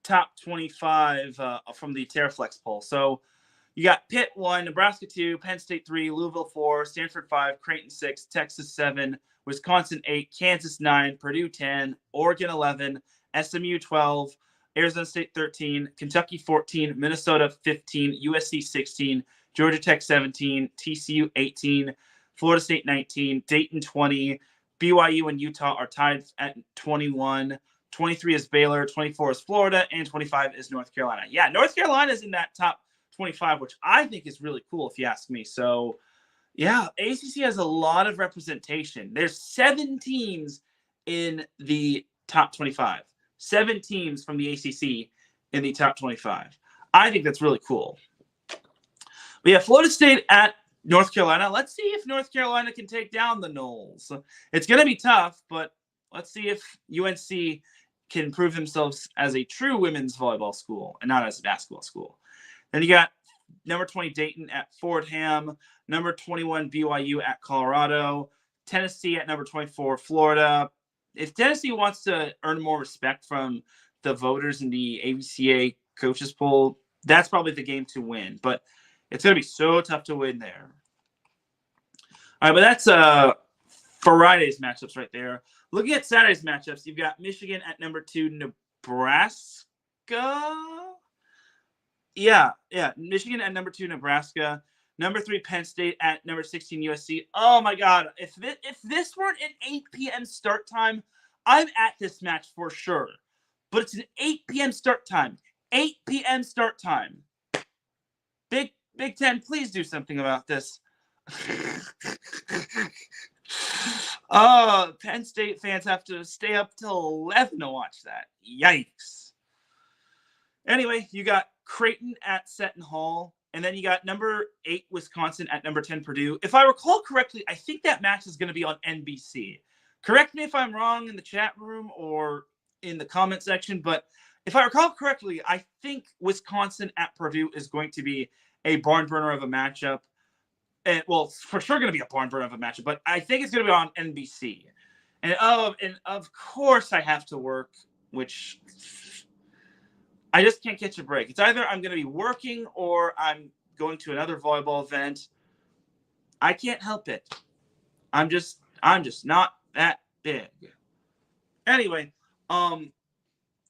top 25 from the Terraflex poll. So you got Pitt 1, Nebraska 2, Penn State 3, Louisville 4, Stanford 5, Creighton 6, Texas 7, Wisconsin 8, Kansas 9, Purdue 10, Oregon 11, SMU 12, Arizona State 13, Kentucky 14, Minnesota 15, USC 16, Georgia Tech 17, TCU 18, Florida State 19, Dayton 20, BYU and Utah are tied at 21. 23 is Baylor, 24 is Florida, and 25 is North Carolina. Yeah, North Carolina is in that top 25, which I think is really cool if you ask me. So, yeah, ACC has a lot of representation. There's 7 teams in the top 25. 7 teams from the ACC in the top 25. I think that's really cool. We have Florida State at North Carolina. Let's see if North Carolina can take down the Noles. It's going to be tough, but let's see if UNC can prove themselves as a true women's volleyball school and not as a basketball school. Then you got number 20 Dayton at Fordham, number 21 BYU at Colorado, Tennessee at number 24 Florida. If Tennessee wants to earn more respect from the voters in the AVCA coaches poll, that's probably the game to win. But it's going to be so tough to win there. All right, but that's Friday's matchups right there. Looking at Saturday's matchups, you've got Michigan at number 2, Nebraska. Yeah, Michigan at number 2, Nebraska. Number 3, Penn State at number 16, USC. Oh, my God. If this weren't an 8 p.m. start time, I'm at this match for sure. But it's an 8 p.m. start time. 8 p.m. start time. Big Ten, please do something about this. Oh, Penn State fans have to stay up till 11 to watch that. Yikes. Anyway, you got Creighton at Seton Hall, and then you got number 8 Wisconsin at number 10 Purdue. If I recall correctly, I think that match is going to be on NBC. Correct me if I'm wrong in the chat room or in the comment section, but if I recall correctly, I think Wisconsin at Purdue is going to be a barn burner of a matchup. And well, it's for sure going to be a barn burner of a matchup, but I think it's going to be on NBC. And of course I have to work, which I just can't catch a break. It's either I'm going to be working or I'm going to another volleyball event. I can't help it. I'm just not that big. Anyway,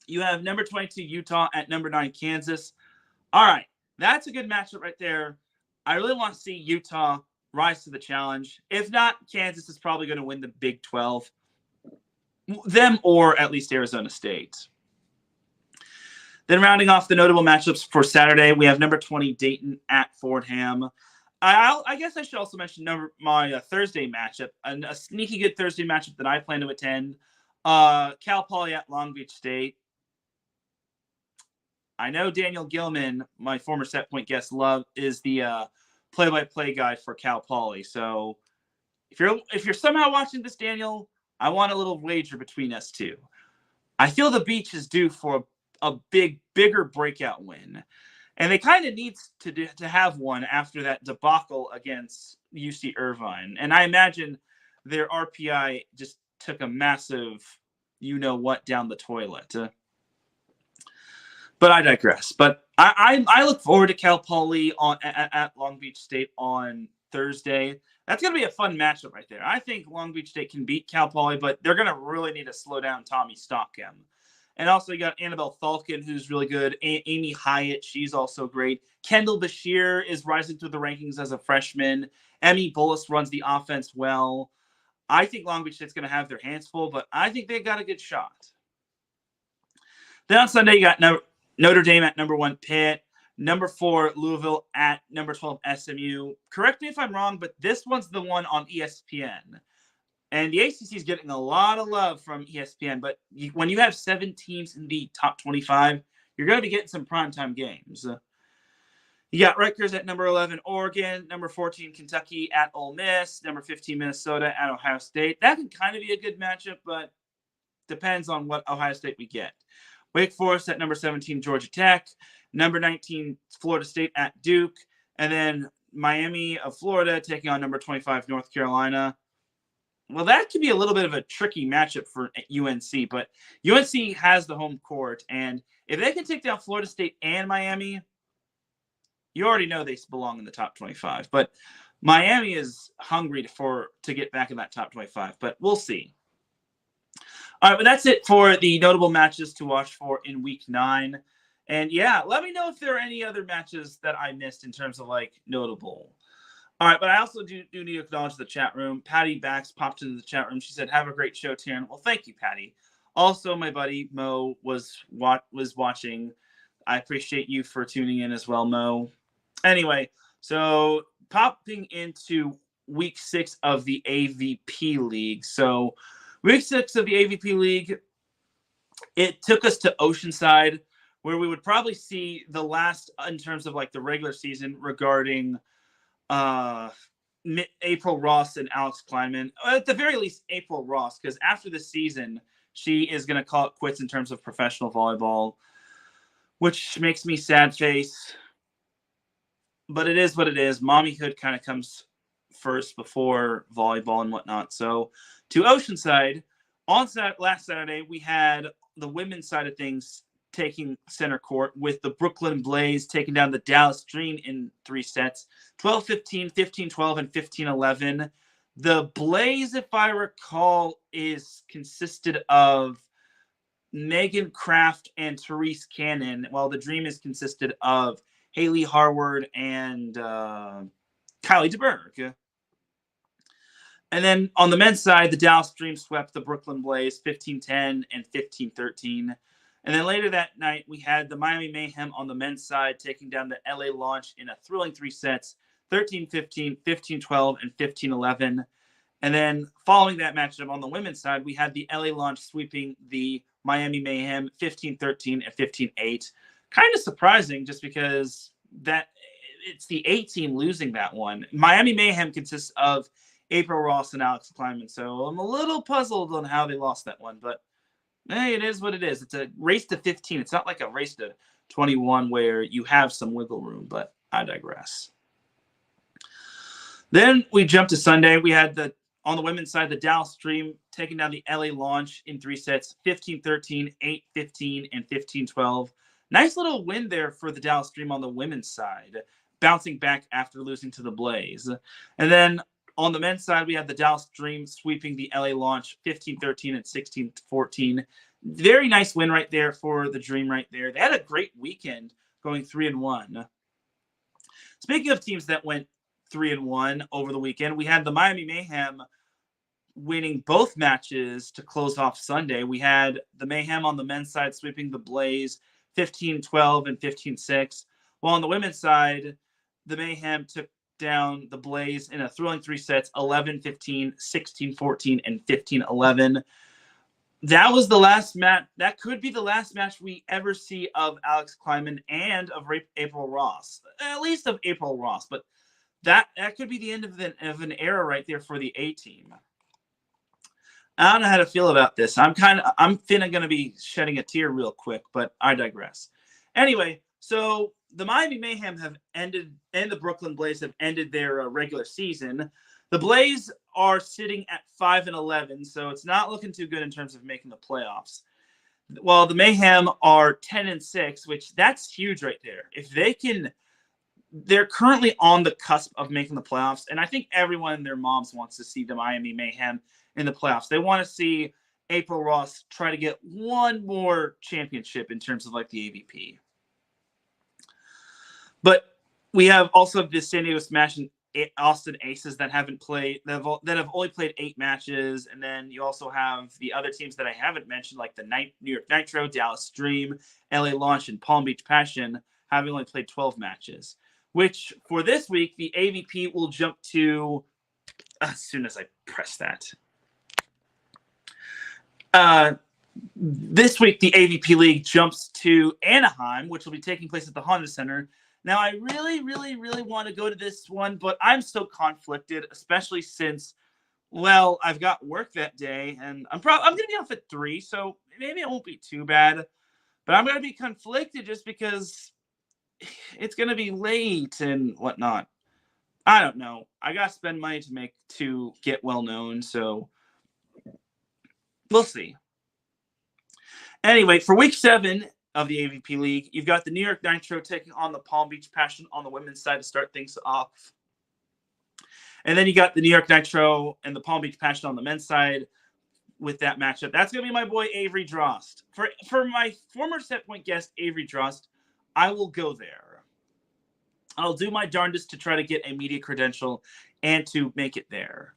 you have number 22 Utah at number 9 Kansas. All right, that's a good matchup right there. I really want to see Utah rise to the challenge. If not, Kansas is probably going to win the Big 12. Them or at least Arizona State. Then rounding off the notable matchups for Saturday, we have number 20 Dayton at Fordham. I guess I should also mention my Thursday matchup, a sneaky good Thursday matchup that I plan to attend. Cal Poly at Long Beach State. I know Daniel Gilman, my former set point guest, is the play-by-play guy for Cal Poly. So if you're somehow watching this, Daniel, I want a little wager between us two. I feel the Beach is due for a bigger breakout win, and they kind of need to have one after that debacle against UC Irvine. And I imagine their RPI just took a massive, you-know-what down the toilet. But I digress. But I look forward to Cal Poly at Long Beach State on Thursday. That's going to be a fun matchup right there. I think Long Beach State can beat Cal Poly, but they're going to really need to slow down Tommy Stockham. And also you got Annabelle Falcon, who's really good. Amy Hyatt, she's also great. Kendall Bashir is rising through the rankings as a freshman. Emmy Bullis runs the offense well. I think Long Beach State's going to have their hands full, but I think they got a good shot. Then on Sunday, you got Notre Dame at number 1 Pitt, Number 4, Louisville at number 12, SMU. Correct me if I'm wrong, but this one's the one on ESPN. And the ACC is getting a lot of love from ESPN. But when you have 7 teams in the top 25, you're going to be getting some primetime games. You got Rutgers at number 11, Oregon. Number 14, Kentucky at Ole Miss. Number 15, Minnesota at Ohio State. That can kind of be a good matchup, but depends on what Ohio State we get. Wake Forest at number 17, Georgia Tech. Number 19, Florida State at Duke. And then Miami of Florida taking on number 25, North Carolina. Well, that could be a little bit of a tricky matchup for UNC, but UNC has the home court. And if they can take down Florida State and Miami, you already know they belong in the top 25. But Miami is hungry to get back in that top 25, but we'll see. All right, but that's it for the notable matches to watch for in Week 9. And yeah, let me know if there are any other matches that I missed in terms of notable. All right, but I also do need to acknowledge the chat room. Patty Bax popped into the chat room. She said, "Have a great show, Teran." Well, thank you, Patty. Also, my buddy Mo was watching. I appreciate you for tuning in as well, Mo. Anyway, so popping into Week 6 of the AVP League. So Week 6 of the AVP League, it took us to Oceanside, where we would probably see the last in terms of the regular season regarding April Ross and Alex Kleinman. At the very least, April Ross, because after the season, she is going to call it quits in terms of professional volleyball, which makes me sad face. But it is what it is. Mommyhood kind of comes first before volleyball and whatnot. So to Oceanside, last Saturday, we had the women's side of things taking center court with the Brooklyn Blaze taking down the Dallas Dream in 3 sets, 12-15, 15-12, and 15-11. The Blaze, if I recall, consisted of Megan Kraft and Therese Cannon, while the Dream is consisted of Haley Harward and Kylie DeBerg. And then on the men's side, the Dallas Dream swept the Brooklyn Blaze 15-10 and 15-13. And then later that night, we had the Miami Mayhem on the men's side taking down the LA Launch in a thrilling 3 sets, 13-15, 15-12, and 15-11. And then following that matchup on the women's side, we had the LA Launch sweeping the Miami Mayhem 15-13 and 15-8. Kind of surprising just because it's the 8 team losing that one. Miami Mayhem consists of April Ross and Alex Kleinman. So I'm a little puzzled on how they lost that one, but hey, it is what it is. It's a race to 15. It's not like a race to 21 where you have some wiggle room, but I digress. Then we jumped to Sunday. We had on the women's side, the Dallas Dream taking down the LA Launch in 3 sets, 15-13, 8-15, and 15-12. Nice little win there for the Dallas Dream on the women's side, bouncing back after losing to the Blaze. And then on the men's side, we had the Dallas Dream sweeping the LA Launch 15-13 and 16-14. Very nice win right there for the Dream right there. They had a great weekend going 3-1. Speaking of teams that went 3-1 over the weekend, we had the Miami Mayhem winning both matches to close off Sunday. We had the Mayhem on the men's side sweeping the Blaze 15-12 and 15-6. While on the women's side, the Mayhem took down the Blaze in a thrilling 3 sets, 11-15, 16-14, and 15-11. That was the last match. That could be the last match we ever see of Alex Kleinman and of April Ross, at least of April Ross. But that could be the end of an era right there for the A team. I don't know how to feel about this. I'm going to be shedding a tear real quick, but I digress. Anyway, so the Miami Mayhem have ended, and the Brooklyn Blaze have ended their regular season. The Blaze are sitting at 5-11, so it's not looking too good in terms of making the playoffs. While the Mayhem are 10-6, which that's huge right there. If they can, they're currently on the cusp of making the playoffs, and I think everyone and their moms wants to see the Miami Mayhem in the playoffs. They want to see April Ross try to get one more championship in terms of the AVP. But we have also the San Diego Smash and Austin Aces that haven't played, that have only played 8 matches. And then you also have the other teams that I haven't mentioned, like the New York Nitro, Dallas Dream, LA Launch, and Palm Beach Passion, having only played 12 matches, which for this week, the AVP will jump to, as soon as I press that. This week, the AVP League jumps to Anaheim, which will be taking place at the Honda Center. Now, I really, really, really want to go to this one, but I'm so conflicted, especially since, well, I've got work that day, and I'm going to be off at 3, so maybe it won't be too bad. But I'm going to be conflicted just because it's going to be late and whatnot. I don't know. I got to spend money to get well known, so we'll see. Anyway, for week 7 of the AVP League, you've got the New York Nitro taking on the Palm Beach Passion on the women's side to start things off. And then you got the New York Nitro and the Palm Beach Passion on the men's side with that matchup. That's going to be my boy Avery Drost. For my former set point guest, Avery Drost, I will go there. I'll do my darndest to try to get a media credential and to make it there.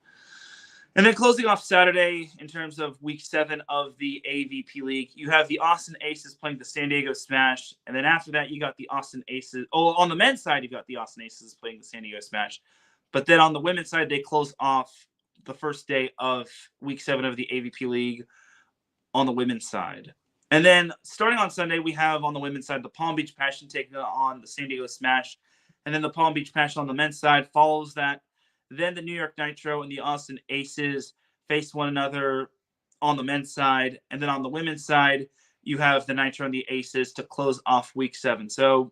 And then closing off Saturday in terms of week 7 of the AVP League, you have the Austin Aces playing the San Diego Smash. And then after that, you got the Austin Aces. Oh, on the men's side, you got the Austin Aces playing the San Diego Smash. But then on the women's side, they close off the first day of week 7 of the AVP League on the women's side. And then starting on Sunday, we have on the women's side, the Palm Beach Passion taking on the San Diego Smash. And then the Palm Beach Passion on the men's side follows that. Then the New York Nitro and the Austin Aces face one another on the men's side. And then on the women's side, you have the Nitro and the Aces to close off week 7. So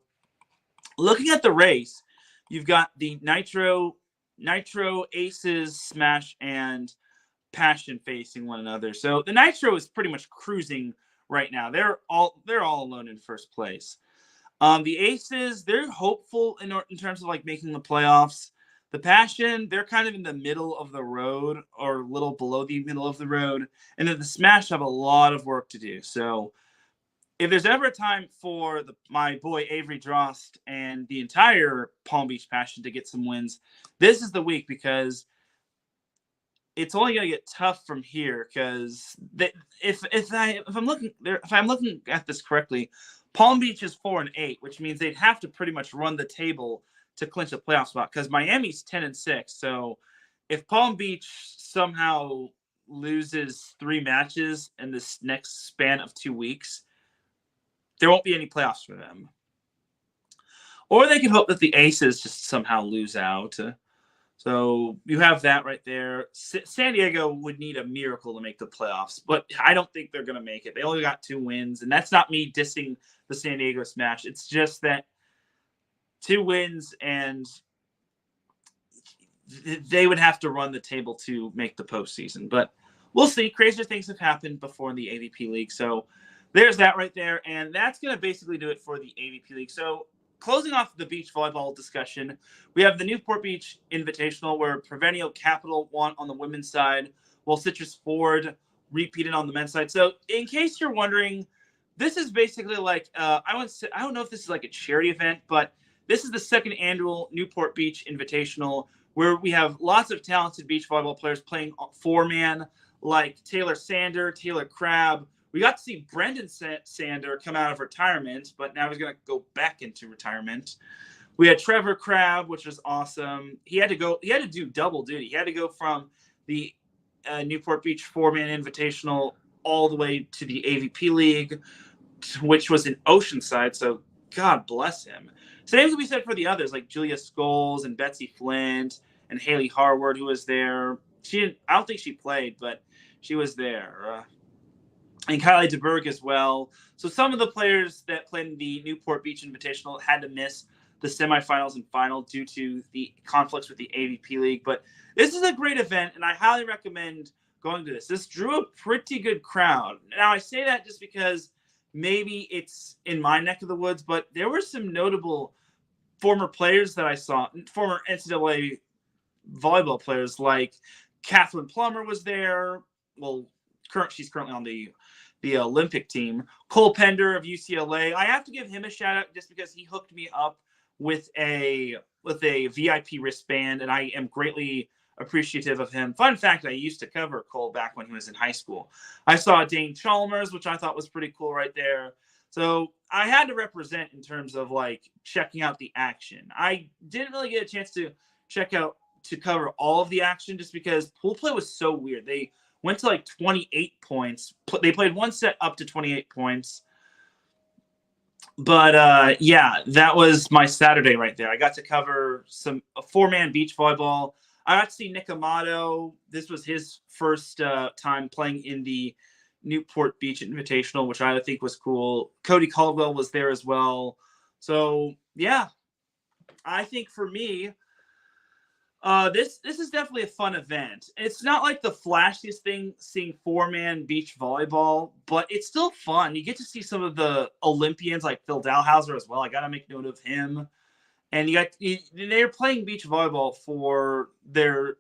looking at the race, you've got the Nitro, Aces, Smash, and Passion facing one another. So the Nitro is pretty much cruising right now. They're all alone in first place. The Aces, they're hopeful in terms of like making the playoffs. The Passion, they're kind of in the middle of the road or a little below the middle of the road. And then the Smash have a lot of work to do. So if there's ever a time for my boy Avery Drost and the entire Palm Beach Passion to get some wins, this is the week, because it's only going to get tough from here. Because if I'm looking at this correctly, Palm Beach is 4-8, which means they'd have to pretty much run the table to clinch a playoff spot, because Miami's 10-6. So if Palm Beach somehow loses 3 matches in this next span of 2 weeks, there won't be any playoffs for them. Or they can hope that the Aces just somehow lose out. So you have that right there. San Diego would need a miracle to make the playoffs, but I don't think they're going to make it. They only got 2 wins, and that's not me dissing the San Diego Smash. It's just that 2 wins, and they would have to run the table to make the postseason. But we'll see. Crazier things have happened before in the AVP League. So there's that right there. And that's going to basically do it for the AVP League. So closing off the beach volleyball discussion, we have the Newport Beach Invitational, where Provenio Capital won on the women's side, while Citrus Ford repeated on the men's side. So in case you're wondering, this is basically like, I don't know if this is like a charity event, but this is the 2nd annual Newport Beach Invitational, where we have lots of talented beach volleyball players playing 4-man, like Taylor Sander, Taylor Crabb. We got to see Brendan Sander come out of retirement, but now he's going to go back into retirement. We had Trevor Crabb, which was awesome. He had to do double duty. He had to go from the Newport Beach 4-man Invitational all the way to the AVP League, which was in Oceanside. So God bless him. Same can be said for the others, like Julia Scholes and Betsy Flint and Haley Harward, who was there. I don't think she played, but she was there. And Kylie DeBerg as well. So some of the players that played in the Newport Beach Invitational had to miss the semifinals and final due to the conflicts with the AVP League. But this is a great event, and I highly recommend going to this. This drew a pretty good crowd. Now, I say that just because maybe it's in my neck of the woods, but there were some notable former players that I saw, former NCAA volleyball players, like Catherine Plummer was there. Well, she's currently on the Olympic team. Cole Pender of UCLA. I have to give him a shout out just because he hooked me up with a VIP wristband, and I am greatly appreciative of him. Fun fact, I used to cover Cole back when he was in high school. I saw Dane Chalmers, which I thought was pretty cool right there. So I had to represent in terms of like checking out the action. I didn't really get a chance to cover all of the action just because pool play was so weird. They went to like 28 points. They played one set up to 28 points. But yeah, that was my Saturday right there. I got to cover a 4-man beach volleyball. I got to see Nick Amato. This was his first time playing in the Newport Beach Invitational, which I think was cool. Cody Caldwell was there as well. So yeah, I think for me, this is definitely a fun event. It's not like the flashiest thing seeing 4-man beach volleyball, but it's still fun. You get to see some of the Olympians like Phil Dalhouser as well. I got to make note of him. And they're playing beach volleyball for their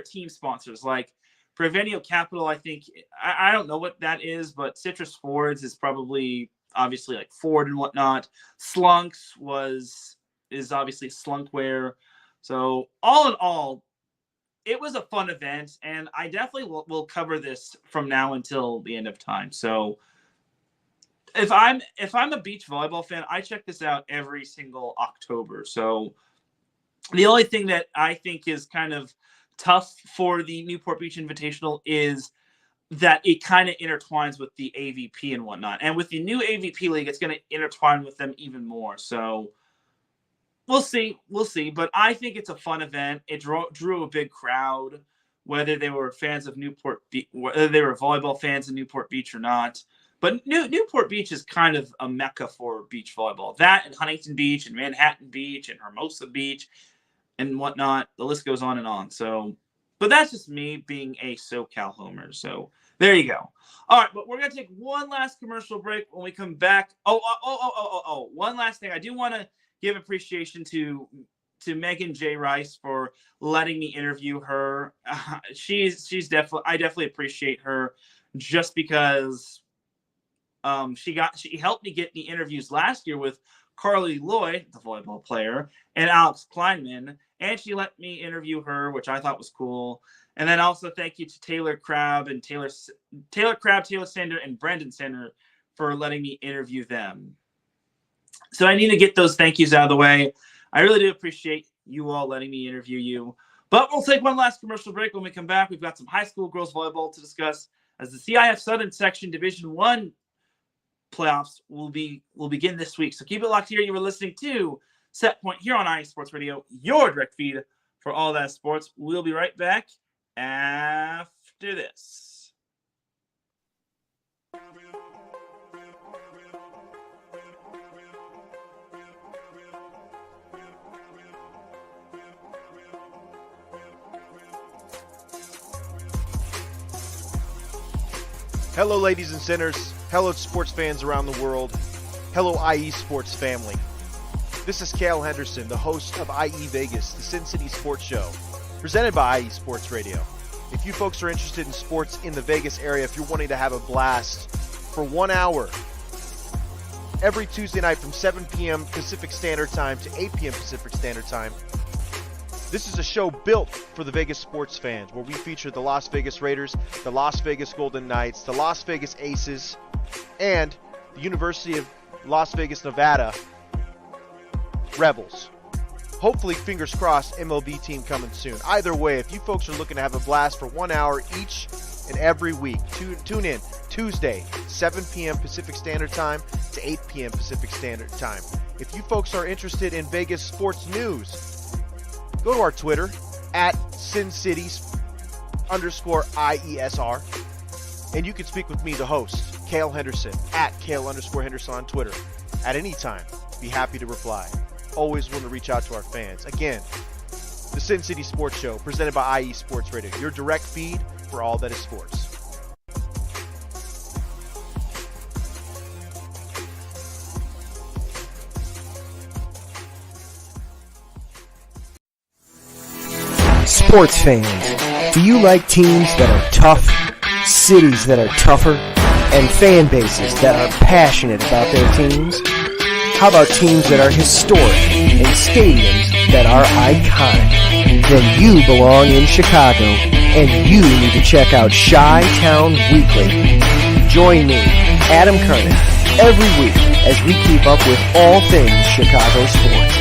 team sponsors, like Prevenio Capital. I think I don't know what that is, but Citrus Fords is probably obviously like Ford and whatnot. Slunks is obviously Slunkware. So all in all, it was a fun event, and I definitely will cover this from now until the end of time. So if I'm a beach volleyball fan, I check this out every single October. So the only thing that I think is kind of tough for the Newport Beach Invitational is that it kind of intertwines with the AVP and whatnot. And with the new AVP League, it's going to intertwine with them even more. So we'll see. But I think it's a fun event. It drew a big crowd, whether they were fans of whether they were volleyball fans of Newport Beach or not. But Newport Beach is kind of a mecca for beach volleyball. That and Huntington Beach and Manhattan Beach and Hermosa Beach and whatnot. The list goes on and on. So, but that's just me being a SoCal homer. So there you go. All right, but we're going to take one last commercial break. When we come back. One last thing. I do want to give appreciation to Megan J. Rice for letting me interview her. She's definitely, I definitely appreciate her just because she helped me get the interviews last year with Carly Lloyd, the volleyball player, and Alex Kleinman, and she let me interview her, which I thought was cool. And then also thank you to Taylor Crabb, Taylor Sander, and Brendan Sander for letting me interview them. So I need to get those thank yous out of the way. I really do appreciate you all letting me interview you. But we'll take one last commercial break. When we come back, we've got some high school girls volleyball to discuss as the CIF Southern Section Division 1 playoffs will begin this week. So keep it locked here. You were listening to Set Point here on IE Sports Radio, your direct feed for all that sports. We'll be right back after this. Hello, ladies and sinners. Hello, sports fans around the world. Hello, IE Sports family. This is Cale Henderson, the host of IE Vegas, the Sin City Sports Show, presented by IE Sports Radio. If you folks are interested in sports in the Vegas area, if you're wanting to have a blast for 1 hour, every Tuesday night from 7 p.m. Pacific Standard Time to 8 p.m. Pacific Standard Time, this is a show built for the Vegas sports fans, where we feature the Las Vegas Raiders, the Las Vegas Golden Knights, the Las Vegas Aces, and the University of Las Vegas, Nevada Rebels. Hopefully, fingers crossed, MLB team coming soon. Either way, if you folks are looking to have a blast for 1 hour each and every week, tune in Tuesday, 7 p.m. Pacific Standard Time to 8 p.m. Pacific Standard Time. If you folks are interested in Vegas sports news, go to our Twitter at SinCities_IESR, and you can speak with me, the host, Cale Henderson, at Cale_Henderson on Twitter. At any time, be happy to reply. Always want to reach out to our fans. Again, the Sin City Sports Show, presented by IE Sports Radio, your direct feed for all that is sports. Sports fans, do you like teams that are tough, cities that are tougher, and fan bases that are passionate about their teams? How about teams that are historic and stadiums that are iconic? Then you belong in Chicago, and you need to check out Chi-Town Weekly. Join me, Adam Kernan, every week as we keep up with all things Chicago sports.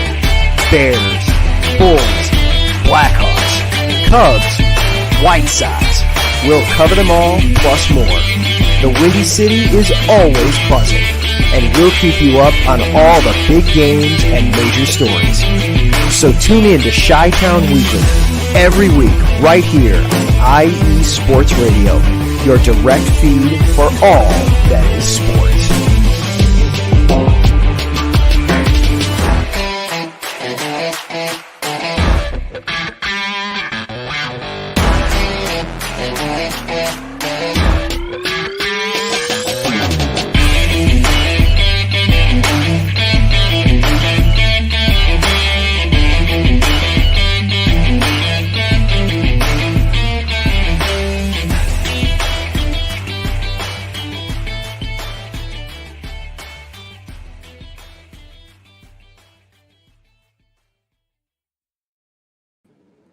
Bears, Bulls, Blackhawks, Cubs, White Sox. We'll cover them all, plus more. The Windy City is always buzzing, and we'll keep you up on all the big games and major stories. So tune in to Chi-Town Weekly every week right here on IE Sports Radio, your direct feed for all that is sports.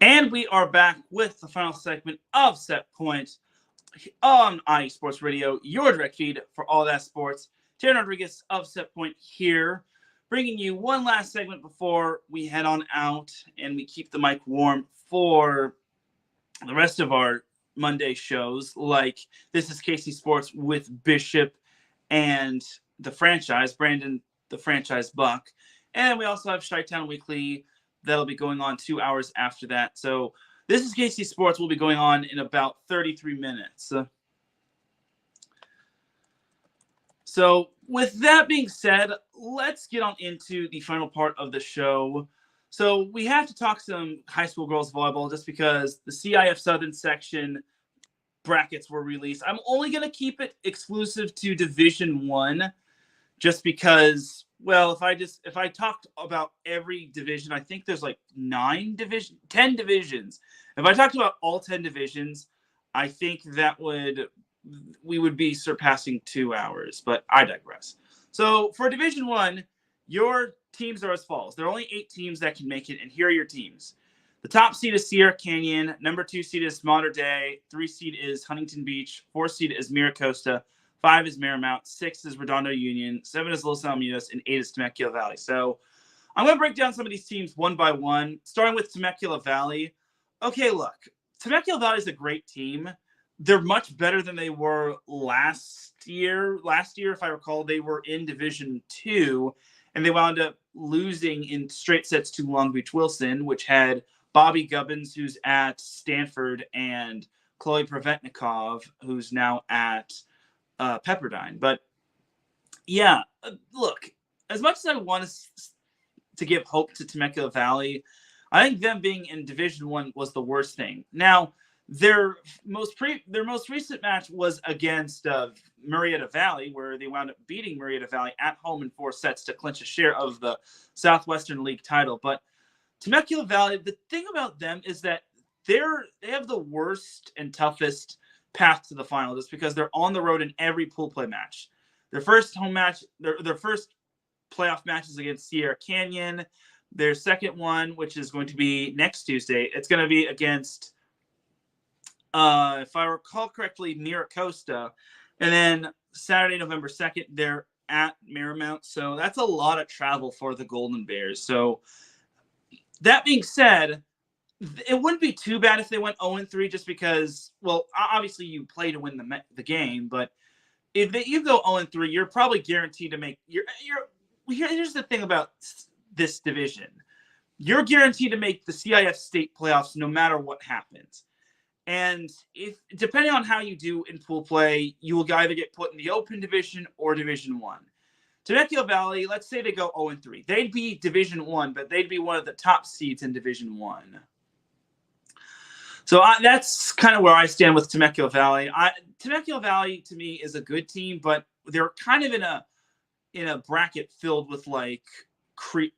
And we are back with the final segment of Set Point on IE Sports Radio, your direct feed for all that sports. Teran Rodriguez of Set Point here, bringing you one last segment before we head on out and we keep the mic warm for the rest of our Monday shows, like This is KC Sports with Bishop and the franchise, Brandon the Franchise Buck. And we also have Chi-Town Weekly. That'll be going on 2 hours after that. So This is KC Sports will be going on in about 33 minutes. So with that being said, let's get on into the final part of the show. So we have to talk some high school girls volleyball just because the CIF Southern section brackets were released. I'm only going to keep it exclusive to Division I just because, well, if I talked about every division, I think there's like 10 divisions. If I talked about all 10 divisions, I think we would be surpassing 2 hours, but I digress. So for Division I, your teams are as follows. There are only 8 teams that can make it, and here are your teams. The top seed is Sierra Canyon. Number 2 seed is Mater Dei. 3 seed is Huntington Beach. 4 seed is Mira Costa. 5 is Marymount, 6 is Redondo Union, 7 is Los Alamitos, and 8 is Temecula Valley. So I'm going to break down some of these teams one by one, starting with Temecula Valley. Okay, look, Temecula Valley is a great team. They're much better than they were last year. Last year, if I recall, they were in Division II, and they wound up losing in straight sets to Long Beach Wilson, which had Bobby Gubbins, who's at Stanford, and Chloe Provetnikov, who's now at Pepperdine. But yeah, look, as much as I want to give hope to Temecula Valley, I think them being in Division I was the worst thing. Now, their most recent match was against Murrieta Valley, where they wound up beating Murrieta Valley at home in 4 sets to clinch a share of the Southwestern League title. But Temecula Valley, the thing about them is that they have the worst and toughest path to the final just because they're on the road in every pool play match. Their first home match, their first playoff match is against Sierra Canyon. Their second one, which is going to be next Tuesday, it's going to be against, if I recall correctly, Mira Costa. And then Saturday, November 2nd, they're at Marymount. So that's a lot of travel for the Golden Bears. So that being said, it wouldn't be too bad if they went 0-3 just because, well, obviously you play to win the game, but if you go 0-3, you're probably guaranteed to make here's the thing about this division. You're guaranteed to make the CIF state playoffs no matter what happens. And if depending on how you do in pool play, you will either get put in the open division or Division I. Temecula Valley, let's say they go 0-3. They'd be Division I, but they'd be one of the top seeds in Division I. So that's kind of where I stand with Temecula Valley. Temecula Valley to me is a good team, but they're kind of in a bracket filled with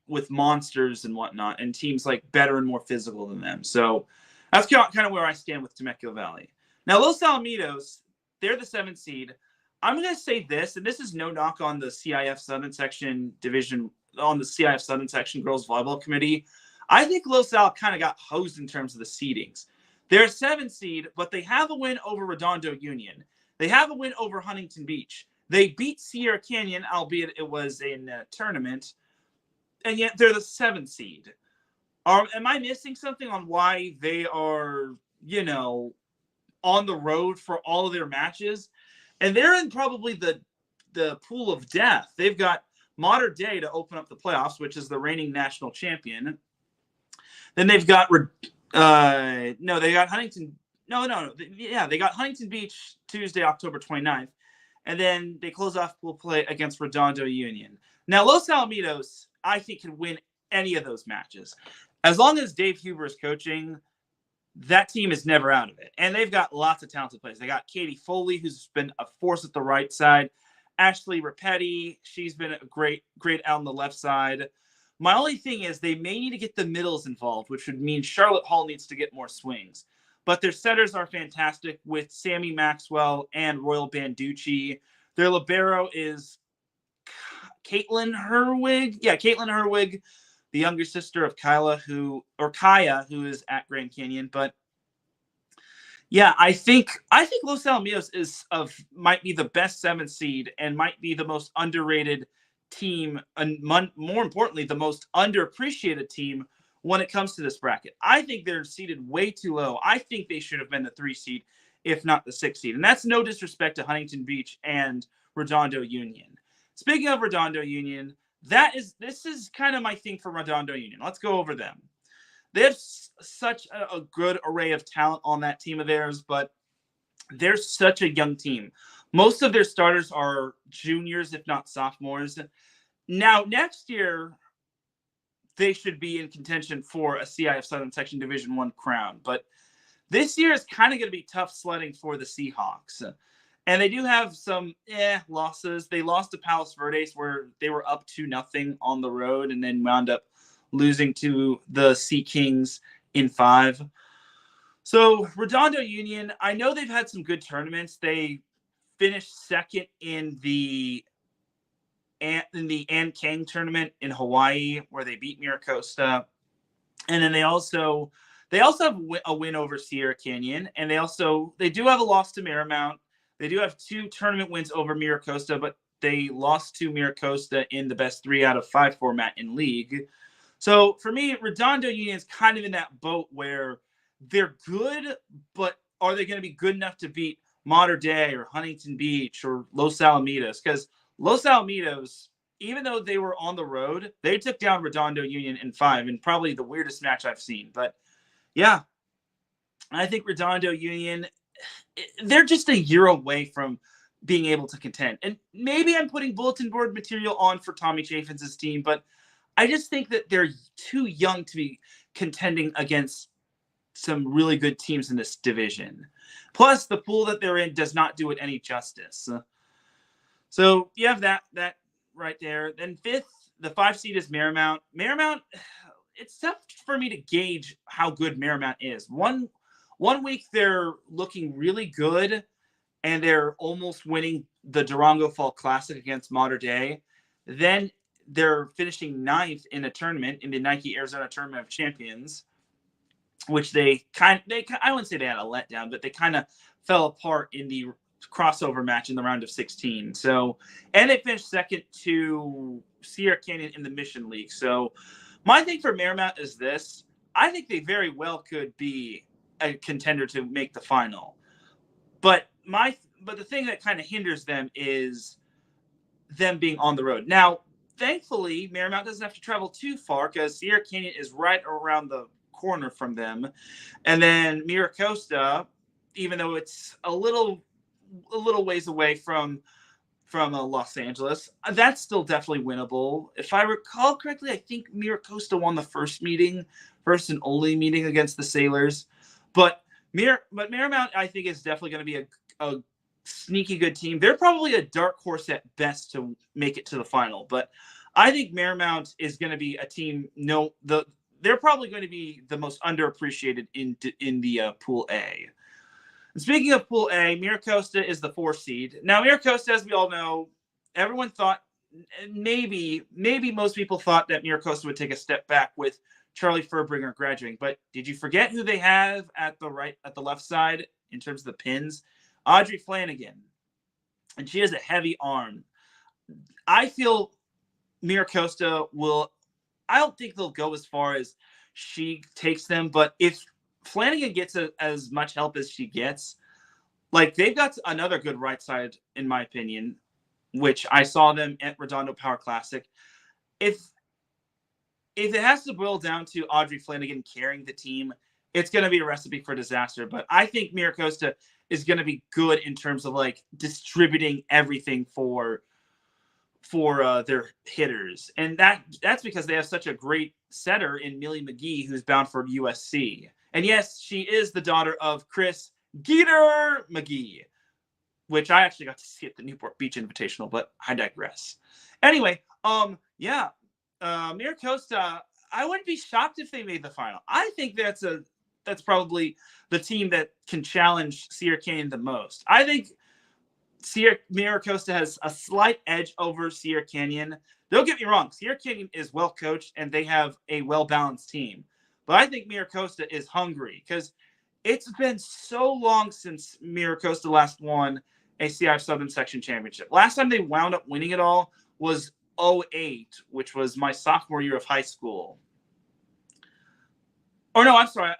with monsters and whatnot, and teams like better and more physical than them. So that's kind of where I stand with Temecula Valley. Now Los Alamitos, they're the 7th seed. I'm going to say this, and this is no knock on the CIF Southern Section division, on the CIF Southern Section Girls Volleyball Committee. I think Los Al kind of got hosed in terms of the seedings. They're a 7th seed, but they have a win over Redondo Union. They have a win over Huntington Beach. They beat Sierra Canyon, albeit it was in a tournament, and yet they're the 7th seed. Am I missing something on why they are, on the road for all of their matches? And they're in probably the pool of death. They've got Mater Dei to open up the playoffs, which is the reigning national champion. Then they've got they got Huntington. They got Huntington Beach Tuesday, October 29th. And then they close off pool play against Redondo Union. Now, Los Alamitos, I think, can win any of those matches. As long as Dave Huber is coaching, that team is never out of it. And they've got lots of talented players. They got Katie Foley, who's been a force at the right side. Ashley Rapetti, she's been a great out on the left side. My only thing is they may need to get the middles involved, which would mean Charlotte Hall needs to get more swings. But their setters are fantastic with Sammy Maxwell and Royal Banducci. Their libero is Caitlin Herwig. Yeah, Caitlin Herwig, the younger sister of Kaya, who is at Grand Canyon. But yeah, I think Los Alamitos might be the best 7th seed and might be the most underrated team, and more importantly, the most underappreciated team when it comes to this bracket. I think they're seeded way too low. I think they should have been the 3 seed, if not the 6 seed. And that's no disrespect to Huntington Beach and Redondo Union. Speaking of Redondo Union, this is kind of my thing for Redondo Union. Let's go over them. They have such a good array of talent on that team of theirs, but they're such a young team. Most of their starters are juniors, if not sophomores. Now, next year, they should be in contention for a CIF Southern Section Division I crown. But this year is kind of going to be tough sledding for the Seahawks. And they do have some losses. They lost to Palos Verdes, where they were up 2-0 on the road and then wound up losing to the Sea Kings in 5. So Redondo Union, I know they've had some good tournaments. They finished second in the Ann Kang tournament in Hawaii, where they beat Miracosta. And then they also have a win over Sierra Canyon. And they do have a loss to Marymount. They do have 2 tournament wins over Miracosta, but they lost to Miracosta in the best 3 out of 5 format in league. So for me, Redondo Union is kind of in that boat where they're good, but are they going to be good enough to beat Mater Dei or Huntington Beach or Los Alamitos? Because Los Alamitos, even though they were on the road, they took down Redondo Union in 5, and probably the weirdest match I've seen. But yeah, I think Redondo Union, they're just a year away from being able to contend. And maybe I'm putting bulletin board material on for Tommy Chaffins' team, but I just think that they're too young to be contending against some really good teams in this division. Plus, the pool that they're in does not do it any justice. So you have that right there. Then 5th, the 5 seed is Marymount. Marymount, it's tough for me to gauge how good Marymount is. One week they're looking really good, and they're almost winning the Durango Fall Classic against Mater Dei. Then they're finishing 9th in a tournament, in the Nike Arizona Tournament of Champions, which I wouldn't say they had a letdown, but they kind of fell apart in the crossover match in the round of 16. So, and they finished 2nd to Sierra Canyon in the Mission League. So my thing for Marymount is this. I think they very well could be a contender to make the final. But the thing that kind of hinders them is them being on the road. Now, thankfully, Marymount doesn't have to travel too far because Sierra Canyon is right around the corner from them. And then Miracosta, even though it's a little ways away from Los Angeles, that's still definitely winnable. If I recall correctly, I think Miracosta won the first and only meeting against the Sailors. But Marymount, I think, is definitely going to be a sneaky good team. They're probably a dark horse at best to make it to the final. But I think Marymount is going to be a team. They're probably going to be the most underappreciated in the Pool A. And speaking of Pool A, Miracosta is the 4th seed. Now, Miracosta, as we all know, everyone thought maybe most people thought that Miracosta would take a step back with Charlie Furbringer graduating. But did you forget who they have at the left side in terms of the pins? Audrey Flanagan. and she has a heavy arm. I feel Mira Costa will – I don't think they'll go as far as she takes them, but if Flanagan gets as much help as she gets, like they've got another good right side, in my opinion, which I saw them at Redondo Power Classic. If it has to boil down to Audrey Flanagan carrying the team, it's going to be a recipe for disaster. But I think Mira Costa is going to be good in terms of like distributing everything for their hitters. And that's because they have such a great setter in Millie McGee, who's bound for USC. And yes, she is the daughter of Chris Geeter McGee, which I actually got to see at the Newport Beach Invitational, but I digress. Anyway, Mira Costa, I wouldn't be shocked if they made the final. I think that's probably the team that can challenge Sierra Canyon the most. I think Mira Costa has a slight edge over Sierra Canyon. Don't get me wrong, Sierra Canyon is well coached and they have a well-balanced team. But I think Mira Costa is hungry because it's been so long since Mira Costa last won a CIF Southern Section Championship. Last time they wound up winning it all was 2008, which was my sophomore year of high school. Or no, I'm sorry.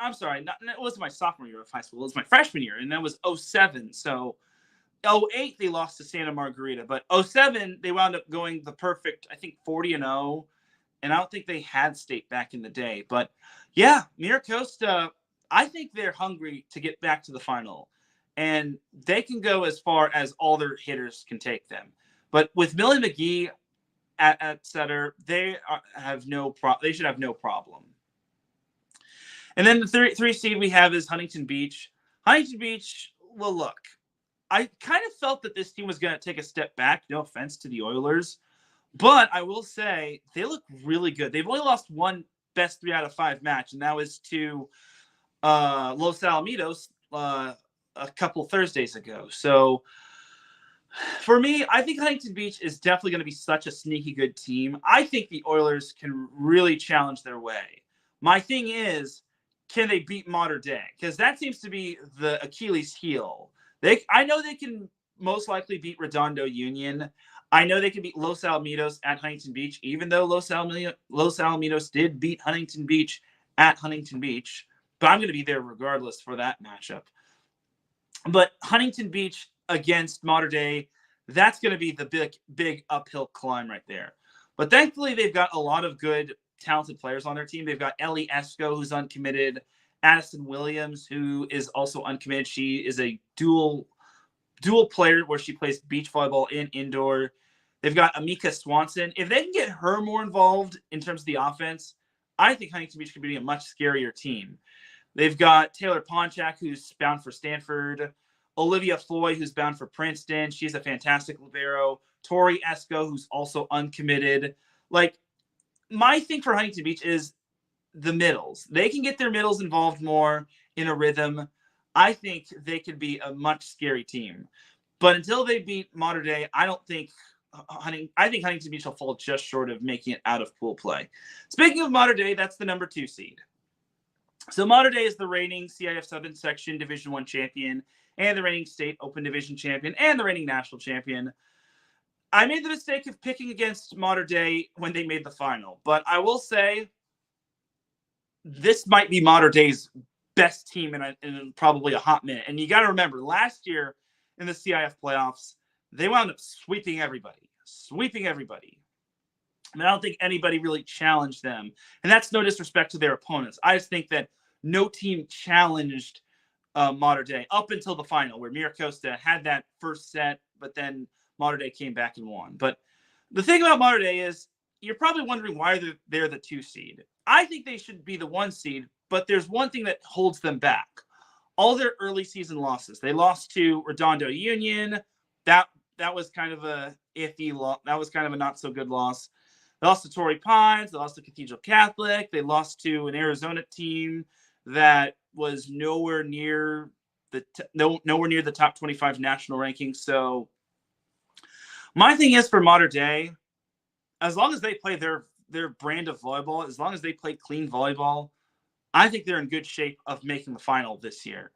I'm sorry. It wasn't my sophomore year of high school. It was my freshman year, and that was 2007. So 2008, they lost to Santa Margarita. But 2007, they wound up going the perfect, I think, 40-0. And I don't think they had state back in the day. But, yeah, Mira Costa, I think they're hungry to get back to the final. And they can go as far as all their hitters can take them. But with Millie McGee at setter, they should have no problem. And then the three seed we have is Huntington Beach. Huntington Beach, well, look, I kind of felt that this team was going to take a step back. No offense to the Oilers. But I will say they look really good. They've only lost one best 3 out of 5 match, and that was to Los Alamitos a couple Thursdays ago. So for me, I think Huntington Beach is definitely going to be such a sneaky good team. I think the Oilers can really challenge their way. My thing is, can they beat Mater Dei? Because that seems to be the Achilles heel. I know they can most likely beat Redondo Union. I know they can beat Los Alamitos at Huntington Beach, even though Los Alamitos did beat Huntington Beach at Huntington Beach. But I'm going to be there regardless for that matchup. But Huntington Beach against Mater Dei, that's going to be the big uphill climb right there. But thankfully, they've got a lot of good, talented players on their team. They've got Ellie Esco, who's uncommitted, Addison Williams, who is also uncommitted. She is a dual player where she plays beach volleyball and indoor. They've got Amika Swanson. If they can get her more involved in terms of the offense, I think Huntington Beach could be a much scarier team. They've got Taylor Ponchak, who's bound for Stanford. Olivia Floyd, who's bound for Princeton. She's a fantastic libero. Tori Esco, who's also uncommitted. Like, my thing for Huntington Beach is the middles. They can get their middles involved more in a rhythm. I think they could be a much scary team. But until they beat Mater Dei, I think Huntington Beach will fall just short of making it out of pool play. Speaking of Mater Dei, that's the number 2 seed. So Mater Dei is the reigning CIF Southern Section Division I champion and the reigning state open division champion and the reigning national champion. I made the mistake of picking against Mater Dei when they made the final, but I will say this might be Mater Dei's best team in probably a hot minute. And you got to remember, last year in the CIF playoffs, they wound up sweeping everybody. And I don't think anybody really challenged them. And that's no disrespect to their opponents. I just think that no team challenged Mater Dei up until the final, where Mira Costa had that first set, but then Mater Dei came back and won. But the thing about Mater Dei is, you're probably wondering why they're the 2 seed. I think they should be the 1 seed, but there's one thing that holds them back. All their early season losses. They lost to Redondo Union. That was kind of a iffy loss. That was kind of a not so good loss. They lost to Torrey Pines. They lost to Cathedral Catholic. They lost to an Arizona team that was nowhere near the top 25 national rankings. So my thing is for Mater Dei, as long as they play their brand of volleyball, as long as they play clean volleyball, I think they're in good shape of making the final this year.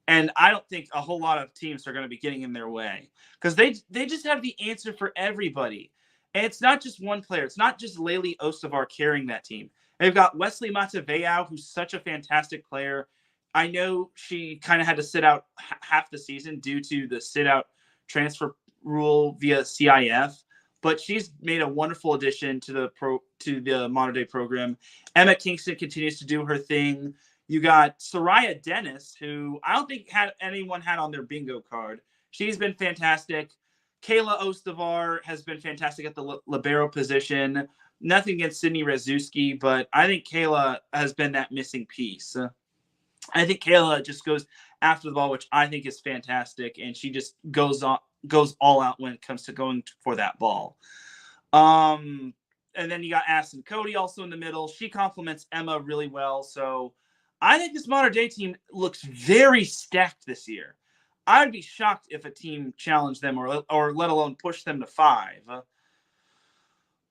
And I don't think a whole lot of teams are going to be getting in their way because they just have the answer for everybody. And it's not just one player. It's not just Layli Ostavar carrying that team. They've got Wesley Mataveo, who's such a fantastic player. I know she kind of had to sit out half the season due to the sit-out transfer rule via CIF, but she's made a wonderful addition to the Mater Dei program. Emma Kingston continues to do her thing. You got Soraya Dennis, who I don't think anyone had on their bingo card. She's been fantastic. Kayla Ostavar has been fantastic at the libero position. Nothing against Sydney Razuski, but I think Kayla has been that missing piece. I think Kayla just goes after the ball, which I think is fantastic, and she just goes all out when it comes to going for that ball. And then you got Aston Cody also in the middle. She complements Emma really well. So I think this Mater Dei team looks very stacked this year. I would be shocked if a team challenged them or let alone push them to 5.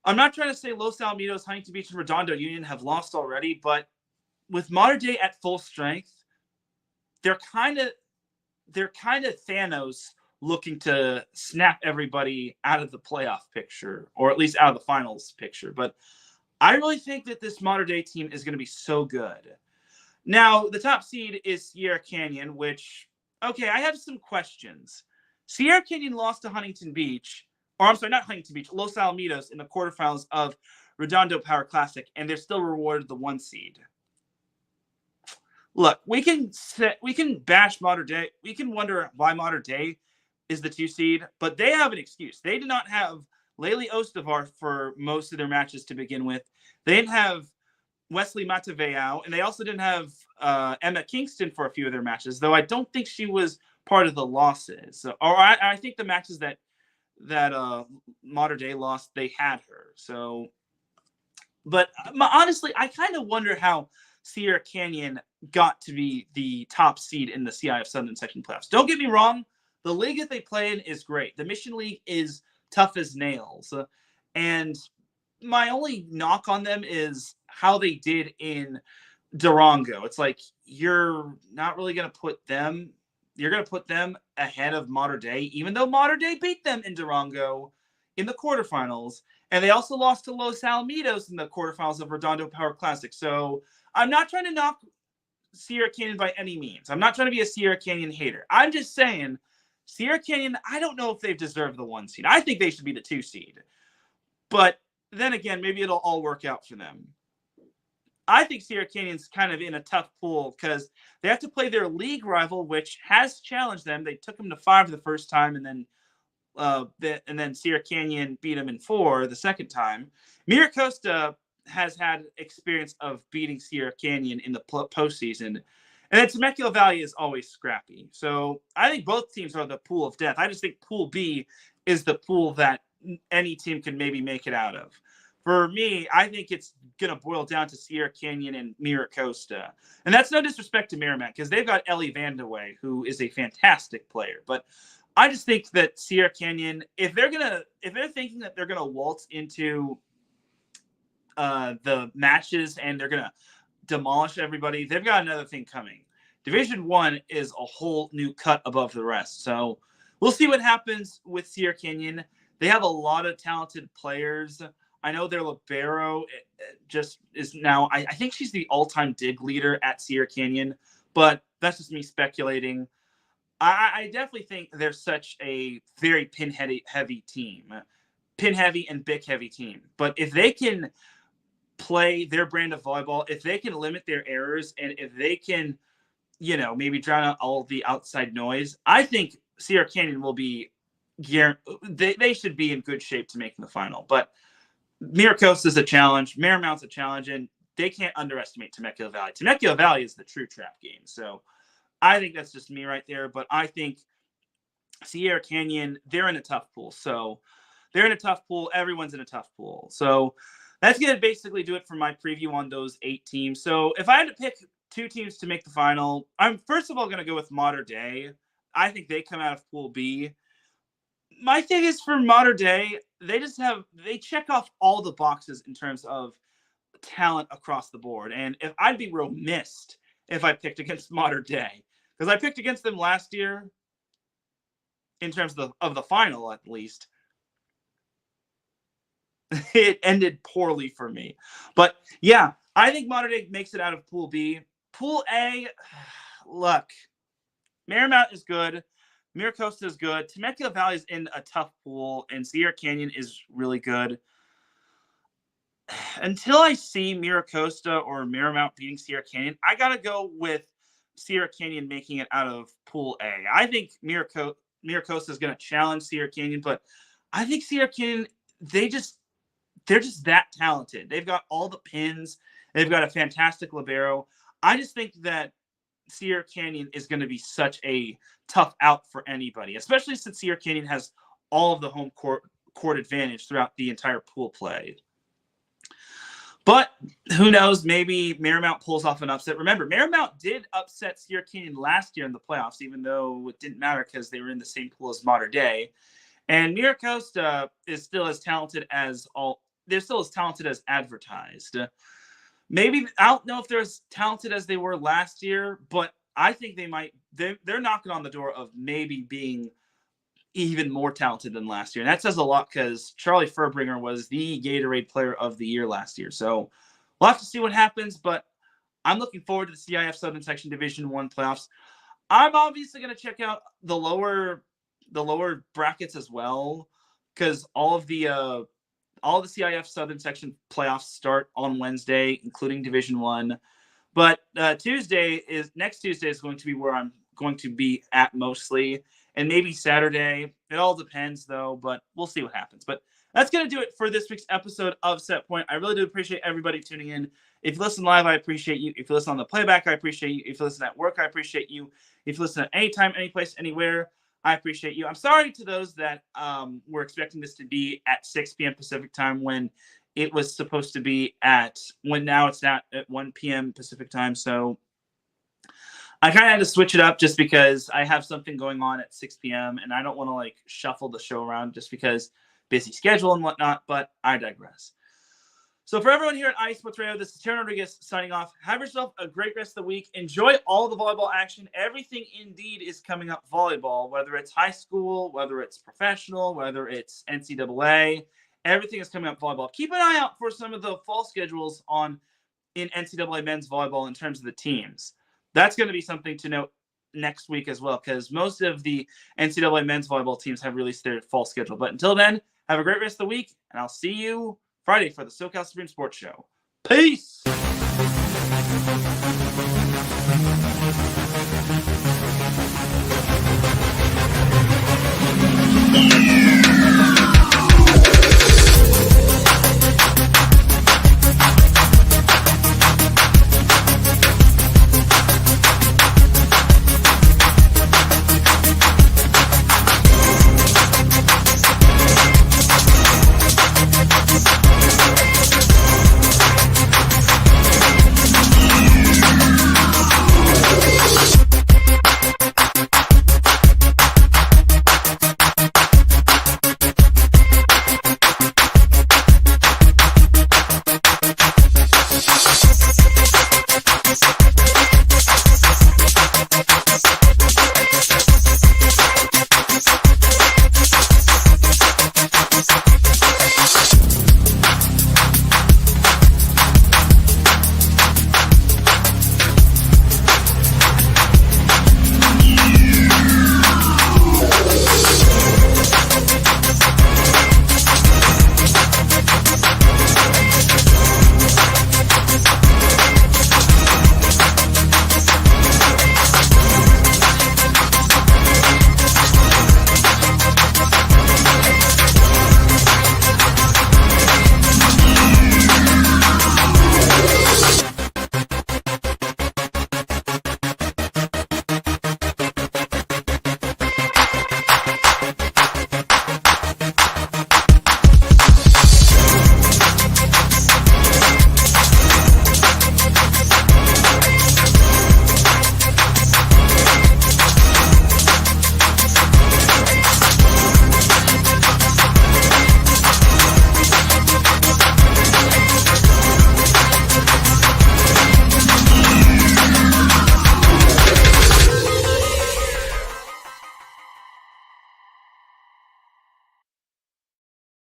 I'm not trying to say Los Alamitos, Huntington Beach, and Redondo Union have lost already, but with Mater Dei at full strength, they're kind of Thanos looking to snap everybody out of the playoff picture, or at least out of the finals picture. But I really think that this Mater Dei team is going to be so good. Now, the top seed is Sierra Canyon, which, okay, I have some questions. Sierra Canyon lost to Huntington Beach, or I'm sorry, not Huntington Beach, Los Alamitos in the quarterfinals of Redondo Power Classic, and they're still rewarded the 1 seed. Look, we can bash Mater Dei. We can wonder why Mater Dei is the 2 seed, but they have an excuse. They did not have Layli Ostavar for most of their matches to begin with. They didn't have Wesley Mataveo, and they also didn't have Emma Kingston for a few of their matches, though I don't think she was part of the losses. Or I think the matches that Mater Dei lost, they had her. So, but honestly, I kind of wonder how Sierra Canyon got to be the top seed in the CIF Southern Section playoffs. Don't get me wrong. The league that they play in is great. The Mission League is tough as nails. And my only knock on them is how they did in Durango. It's like, you're not really going to put them, you're going to put them ahead of Mater Dei, even though Mater Dei beat them in Durango in the quarterfinals. And they also lost to Los Alamitos in the quarterfinals of Redondo Power Classic. So I'm not trying to knock Sierra Canyon by any means. I'm not trying to be a Sierra Canyon hater. I'm just saying, Sierra Canyon, I don't know if they've deserved the 1 seed. I think they should be the 2 seed. But then again, maybe it'll all work out for them. I think Sierra Canyon's kind of in a tough pool because they have to play their league rival, which has challenged them. They took them to 5 the first time, and then Sierra Canyon beat them in 4 the second time. Mira Costa has had experience of beating Sierra Canyon in the postseason. And then Temecula Valley is always scrappy. So I think both teams are the pool of death. I just think Pool B is the pool that any team can maybe make it out of. For me, I think it's going to boil down to Sierra Canyon and Mira Costa. And that's no disrespect to Merrimack because they've got Ellie Vandewey, who is a fantastic player. But I just think that Sierra Canyon, if they're thinking that they're going to waltz into the matches and they're going to demolish everybody, they've got another thing coming. Division 1 is a whole new cut above the rest. So we'll see what happens with Sierra Canyon. They have a lot of talented players. I know their libero just is now, I think she's the all-time dig leader at Sierra Canyon, but that's just me speculating. I definitely think they're such a very pin-heavy team. Pin-heavy and Bic-heavy team. But if they can play their brand of volleyball, if they can limit their errors, and if they can, maybe drown out all the outside noise, I think Sierra Canyon will be, they should be in good shape to make the final. But Mira Costa is a challenge, Marymount's a challenge, and they can't underestimate Temecula Valley. Temecula Valley is the true trap game. So I think that's just me right there. But I think Sierra Canyon, they're in a tough pool. So they're in a tough pool. Everyone's in a tough pool. So that's going to basically do it for my preview on those 8 teams. So if I had to pick 2 teams to make the final, I'm first of all going to go with Mater Dei. I think they come out of Pool B. My thing is for Mater Dei, they check off all the boxes in terms of talent across the board. And if I'd be remiss if I picked against Mater Dei, because I picked against them last year in terms of the final, at least. It ended poorly for me. But yeah, I think Mater Dei makes it out of Pool B. Pool A, look, Marymount is good. Miracosta is good. Temecula Valley is in a tough pool, and Sierra Canyon is really good. Until I see Miracosta or Marymount beating Sierra Canyon, I got to go with Sierra Canyon making it out of Pool A. I think Miracosta is going to challenge Sierra Canyon, but I think Sierra Canyon, they're just that talented. They've got all the pins. They've got a fantastic libero. I just think that Sierra Canyon is going to be such a tough out for anybody, especially since Sierra Canyon has all of the home court advantage throughout the entire pool play. But who knows? Maybe Marymount pulls off an upset. Remember, Marymount did upset Sierra Canyon last year in the playoffs, even though it didn't matter because they were in the same pool as Mater Dei. And Miracosta is still as talented as they're still as talented as advertised. Maybe I don't know if they're as talented as they were last year, but I think they're knocking on the door of maybe being even more talented than last year. And that says a lot because Charlie Furbringer was the Gatorade Player of the Year last year. So we'll have to see what happens, but I'm looking forward to the CIF Southern Section Division 1 playoffs. I'm obviously going to check out the lower brackets as well because all the CIF Southern Section playoffs start on Wednesday, including Division 1. But next Tuesday is going to be where I'm going to be at mostly, and maybe Saturday. It all depends, though, but we'll see what happens. But that's going to do it for this week's episode of Set Point. I really do appreciate everybody tuning in. If you listen live, I appreciate you. If you listen on the playback, I appreciate you. If you listen at work, I appreciate you. If you listen at any time, any place, anywhere, I appreciate you. I'm sorry to those that were expecting this to be at 6 p.m. Pacific time when it was supposed to be now it's at 1 p.m. Pacific time. So I kind of had to switch it up just because I have something going on at 6 p.m. and I don't want to shuffle the show around just because busy schedule and whatnot, but I digress. So for everyone here at IE Sports Radio, this is Teran Rodriguez signing off. Have yourself a great rest of the week. Enjoy all the volleyball action. Everything indeed is coming up volleyball, whether it's high school, whether it's professional, whether it's NCAA. Everything is coming up volleyball. Keep an eye out for some of the fall schedules in NCAA men's volleyball in terms of the teams. That's going to be something to note next week as well because most of the NCAA men's volleyball teams have released their fall schedule. But until then, have a great rest of the week, and I'll see you Friday for the SoCal Supreme Sports Show. Peace!